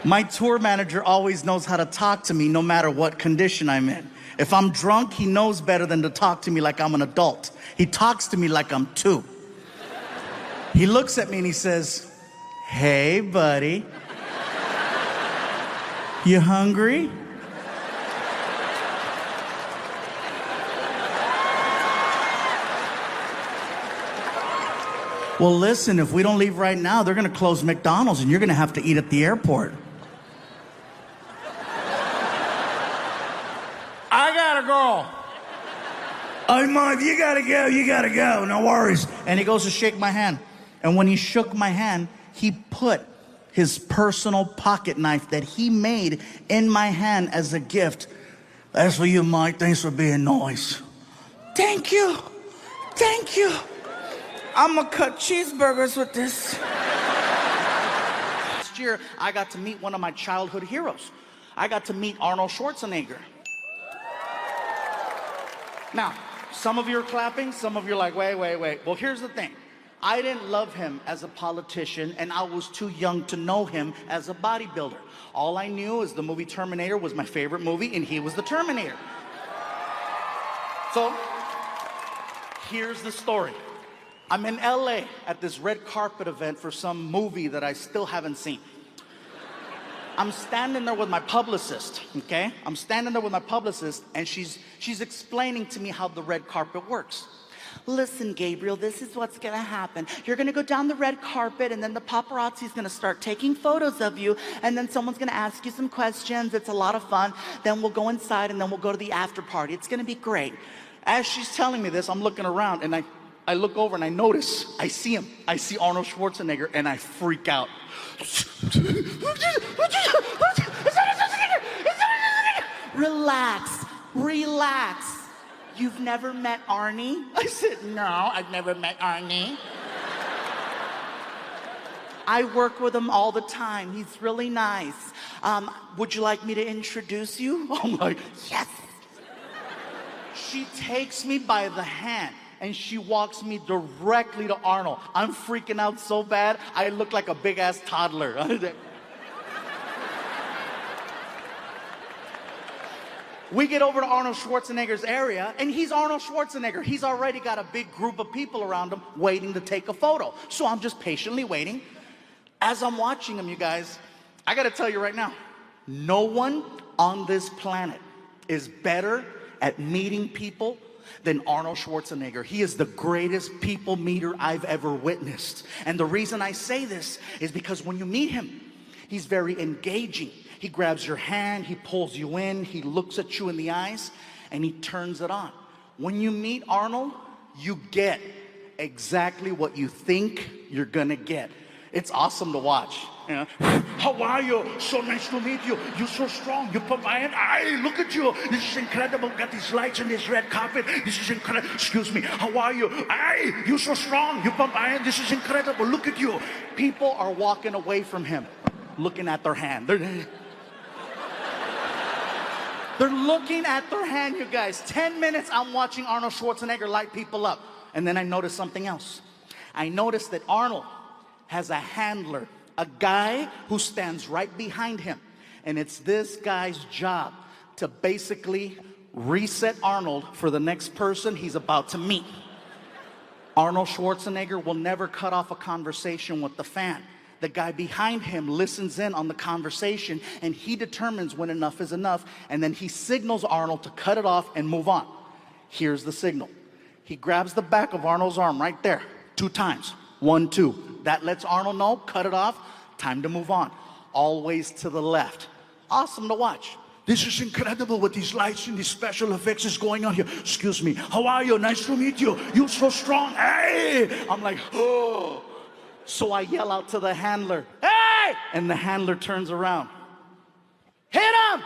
My tour manager always knows how to talk to me no matter what condition I'm in. If I'm drunk, he knows better than to talk to me like I'm an adult. He talks to me like I'm 2. He looks at me and he says, hey, buddy. You hungry? Well, listen, if we don't leave right now, they're going to close McDonald's and you're going to have to eat at the airport. I gotta go. Oh, Mom, you gotta go, no worries. And he goes to shake my hand. And when he shook my hand, he put his personal pocket knife that he made in my hand as a gift. That's for you, Mike. Thanks for being nice. Thank you. Thank you. I'm gonna cut cheeseburgers with this. Last year, I got to meet one of my childhood heroes. I got to meet Arnold Schwarzenegger. Now, some of you are clapping, some of you are like, wait. Well, here's the thing. I didn't love him as a politician, and I was too young to know him as a bodybuilder. All I knew is the movie Terminator was my favorite movie, and he was the Terminator. So, here's the story. I'm in LA at this red carpet event for some movie that I still haven't seen. I'm standing there with my publicist, okay? I'm standing there with my publicist, and she's explaining to me how the red carpet works. Listen, Gabriel, this is what's gonna happen. You're gonna go down the red carpet, and then the paparazzi's gonna start taking photos of you, and then someone's gonna ask you some questions. It's a lot of fun. Then we'll go inside, and then we'll go to the after party. It's gonna be great. As she's telling me this, I'm looking around, and I look over and I notice, I see him. I see Arnold Schwarzenegger, and I freak out. Relax, relax. You've never met Arnie? I said, no, I've never met Arnie. I work with him all the time. He's really nice. Would you like me to introduce you? I'm like, Yes. she takes me by the hand and she walks me directly to Arnold. I'm freaking out so bad, I look like a big ass toddler. We get over to Arnold Schwarzenegger's area, and he's Arnold Schwarzenegger. He's already got a big group of people around him waiting to take a photo. So I'm just patiently waiting. As I'm watching him, you guys, I gotta tell you right now, no one on this planet is better at meeting people than Arnold Schwarzenegger. He is the greatest people meter I've ever witnessed. And the reason I say this is because when you meet him, he's very engaging. He grabs your hand, he pulls you in, he looks at you in the eyes, and he turns it on. When you meet Arnold, you get exactly what you think you're gonna get. It's awesome to watch. You know? How are you? So nice to meet you. You're so strong. You put my hand. Hey, look at you. This is incredible. Got these lights and this red carpet. This is incredible. Excuse me. How are you? Hey, you're so strong. You put my hand. This is incredible. Look at you. People are walking away from him, looking at their hand. They're looking at their hand, you guys. 10 minutes I'm watching Arnold Schwarzenegger light people up. And then I noticed something else. I noticed that Arnold has a handler, a guy who stands right behind him. And it's this guy's job to basically reset Arnold for the next person he's about to meet. Arnold Schwarzenegger will never cut off a conversation with the fan. The guy behind him listens in on the conversation, and he determines when enough is enough, and then he signals Arnold to cut it off and move on. Here's the signal. He grabs the back of Arnold's arm right there, 2 times. 1, 2. That lets Arnold know, cut it off, time to move on. Always to the left. Awesome to watch. This is incredible what these lights and these special effects is going on here. Excuse me, how are you? Nice to meet you. You're so strong. Hey! I'm like, oh. So I yell out to the handler, hey! And the handler turns around. Hit him!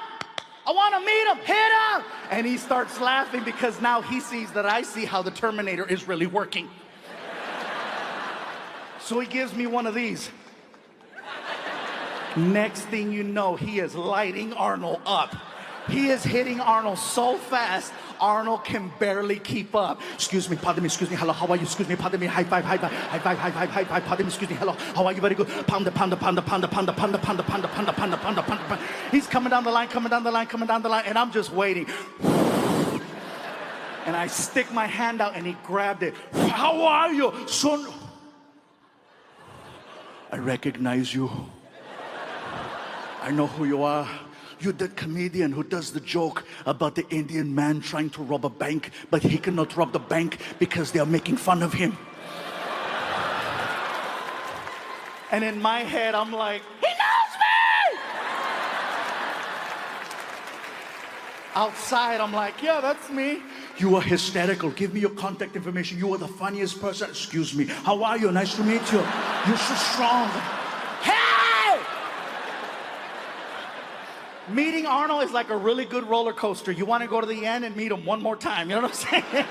I want to meet him. Hit him! And he starts laughing because now he sees that I see how the Terminator is really working. So he gives me one of these. Next thing you know, he is lighting Arnold up. He is hitting Arnold so fast, Arnold can barely keep up. Excuse me, pardon me, excuse me, hello, how are you? Excuse me, pardon me, high five, high five, high five, high five, high five, pardon me, excuse me, hello, how are you? Very good. Pound, pound, pound, pound, pound, pound, pound, pound, pound, pound, pound, pound, pound. He's coming down the line, coming down the line, coming down the line, and I'm just waiting. And I stick my hand out, and he grabbed it. How are you, son? I recognize you. I know who you are. You're the comedian who does the joke about the Indian man trying to rob a bank, but he cannot rob the bank because they are making fun of him. And in my head, I'm like, he knows me! Outside, I'm like, yeah, that's me. You are hysterical. Give me your contact information. You are the funniest person. Excuse me. How are you? Nice to meet you. You're so strong. Meeting Arnold is like a really good roller coaster. You want to go to the end and meet him one more time. You know what I'm saying?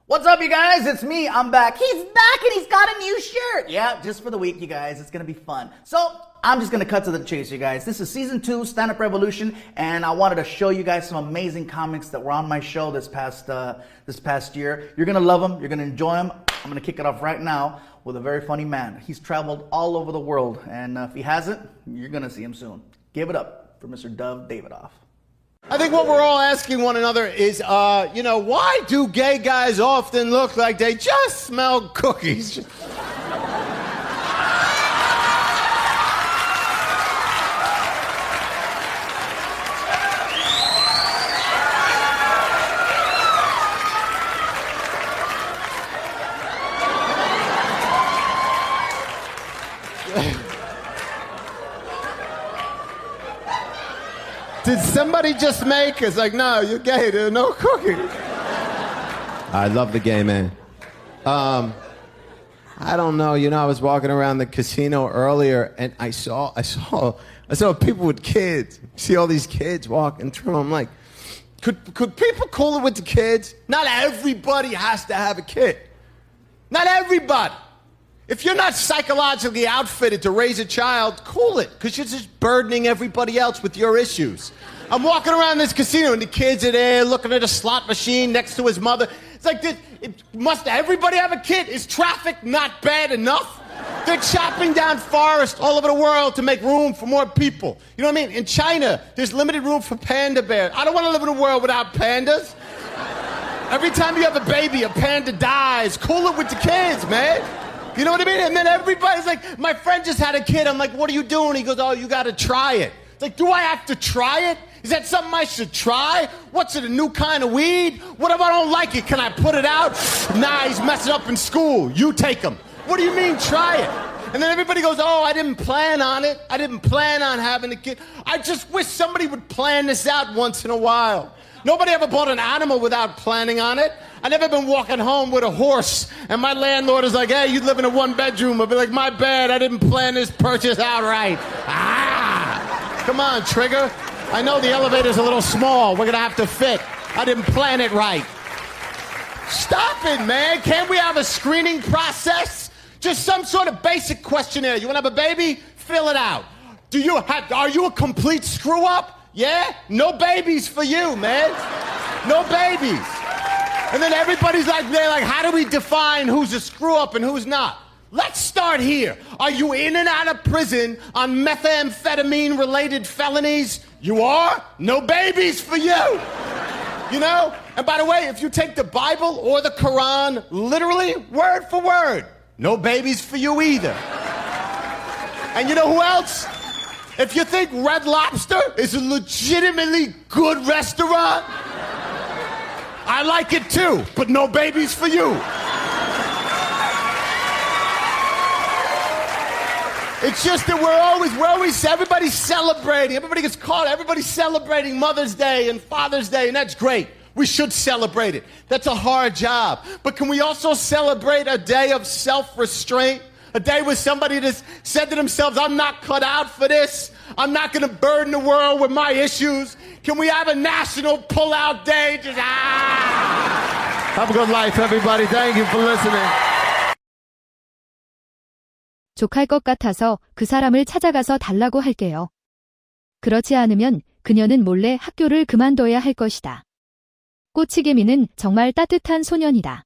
What's up, you guys? It's me. I'm back. He's back and he's got a new shirt. Yeah, just for the week, you guys. It's going to be fun. So I'm just going to cut to the chase, you guys. This is season 2, Stand Up Revolution, and I wanted to show you guys some amazing comics that were on my show this past year. You're going to love them. You're going to enjoy them. I'm going to kick it off right now with a very funny man. He's traveled all over the world, and if he hasn't, you're going to see him soon. Give it up for Mr. Dove Davidoff. I think what we're all asking one another is, why do gay guys often look like they just smell cookies? Did somebody just make? It's like, no, you're gay. There's no cooking. I love the gay man. I don't know. You know, I was walking around the casino earlier, and I saw people with kids. See all these kids walking through. I'm like, could people cool it with the kids? Not everybody has to have a kid. Not everybody. If you're not psychologically outfitted to raise a child, cool it, because you're just burdening everybody else with your issues. I'm walking around this casino, and the kids are there looking at a slot machine next to his mother. It's like, must everybody have a kid? Is traffic not bad enough? They're chopping down forests all over the world to make room for more people. You know what I mean? In China, there's limited room for panda bears. I don't want to live in a world without pandas. Every time you have a baby, a panda dies. Cool it with the kids, man. You know what I mean? And then everybody's like, my friend just had a kid. I'm like, what are you doing? He goes, oh, you got to try it. It's like, do I have to try it? Is that something I should try? What's it, a new kind of weed? What if I don't like it? Can I put it out? Nah, he's messing up in school. You take him. What do you mean, try it? And then everybody goes, oh, I didn't plan on it. I didn't plan on having a kid. I just wish somebody would plan this out once in a while. Nobody ever bought an animal without planning on it. I never been walking home with a horse, and my landlord is like, hey, you live in a one-bedroom. I'll be like, my bad, I didn't plan this purchase out right. Come on, Trigger. I know the elevator's a little small. We're going to have to fit. I didn't plan it right. Stop it, man. Can't we have a screening process? Just some sort of basic questionnaire. You want to have a baby? Fill it out. Are you a complete screw-up? Yeah? No babies for you, man. No babies. And then everybody's like, how do we define who's a screw-up and who's not? Let's start here. Are you in and out of prison on methamphetamine-related felonies? You are? No babies for you. You know? And by the way, if you take the Bible or the Quran literally, word for word, no babies for you either. And you know who else? If you think Red Lobster is a legitimately good restaurant, I like it too, but no babies for you. It's just that everybody's celebrating. Everybody gets caught. Everybody's celebrating Mother's Day and Father's Day, and that's great. We should celebrate it. That's a hard job. But can we also celebrate a day of self-restraint? A day where somebody just said to themselves, I'm not cut out for this. I'm not going to burden the world with my issues. Can we have a national pull-out day? Just, Have a good life, everybody. Thank you for listening. 족할 것 같아서 그 사람을 찾아가서 달라고 할게요. 그렇지 않으면 그녀는 몰래 학교를 그만둬야 할 것이다. 꼬치개미는 정말 따뜻한 소년이다.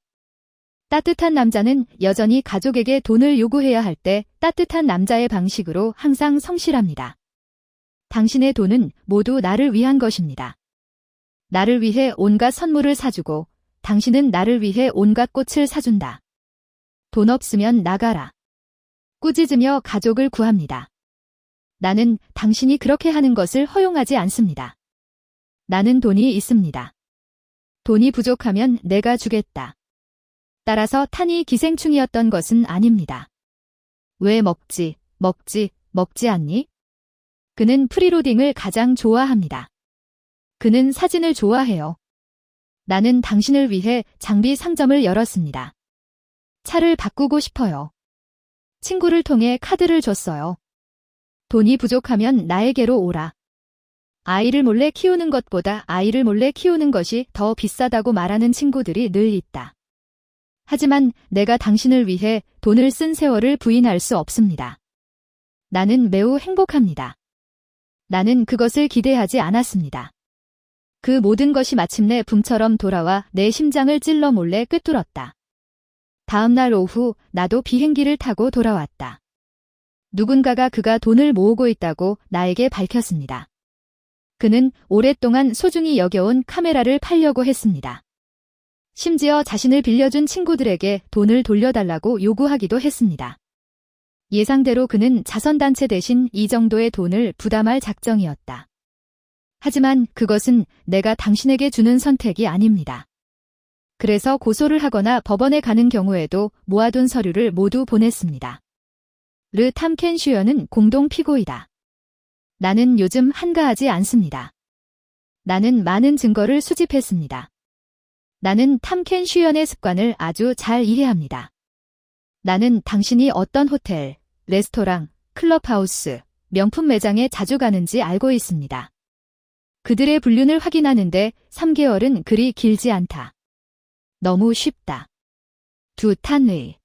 따뜻한 남자는 여전히 가족에게 돈을 요구해야 할 때 따뜻한 남자의 방식으로 항상 성실합니다. 당신의 돈은 모두 나를 위한 것입니다. 나를 위해 온갖 선물을 사주고 당신은 나를 위해 온갖 꽃을 사준다. 돈 없으면 나가라. 꾸짖으며 가족을 구합니다. 나는 당신이 그렇게 하는 것을 허용하지 않습니다. 나는 돈이 있습니다. 돈이 부족하면 내가 주겠다. 따라서 탄이 기생충이었던 것은 아닙니다. 왜 먹지 않니? 그는 프리로딩을 가장 좋아합니다. 그는 사진을 좋아해요. 나는 당신을 위해 장비 상점을 열었습니다. 차를 바꾸고 싶어요. 친구를 통해 카드를 줬어요. 돈이 부족하면 나에게로 오라. 아이를 몰래 키우는 것보다 아이를 몰래 키우는 것이 더 비싸다고 말하는 친구들이 늘 있다. 하지만 내가 당신을 위해 돈을 쓴 세월을 부인할 수 없습니다. 나는 매우 행복합니다. 나는 그것을 기대하지 않았습니다. 그 모든 것이 마침내 붐처럼 돌아와 내 심장을 찔러 몰래 꿰뚫었다. 다음 날 오후 나도 비행기를 타고 돌아왔다. 누군가가 그가 돈을 모으고 있다고 나에게 밝혔습니다. 그는 오랫동안 소중히 여겨온 카메라를 팔려고 했습니다. 심지어 자신을 빌려준 친구들에게 돈을 돌려달라고 요구하기도 했습니다. 예상대로 그는 자선단체 대신 이 정도의 돈을 부담할 작정이었다. 하지만 그것은 내가 당신에게 주는 선택이 아닙니다. 그래서 고소를 하거나 법원에 가는 경우에도 모아둔 서류를 모두 보냈습니다. 르 탐켄 슈연은 공동 피고이다. 나는 요즘 한가하지 않습니다. 나는 많은 증거를 수집했습니다. 나는 탐켄 슈연의 습관을 아주 잘 이해합니다. 나는 당신이 어떤 호텔, 레스토랑, 클럽하우스, 명품 매장에 자주 가는지 알고 있습니다. 그들의 불륜을 확인하는데 3개월은 그리 길지 않다. 너무 쉽다. 두 탄의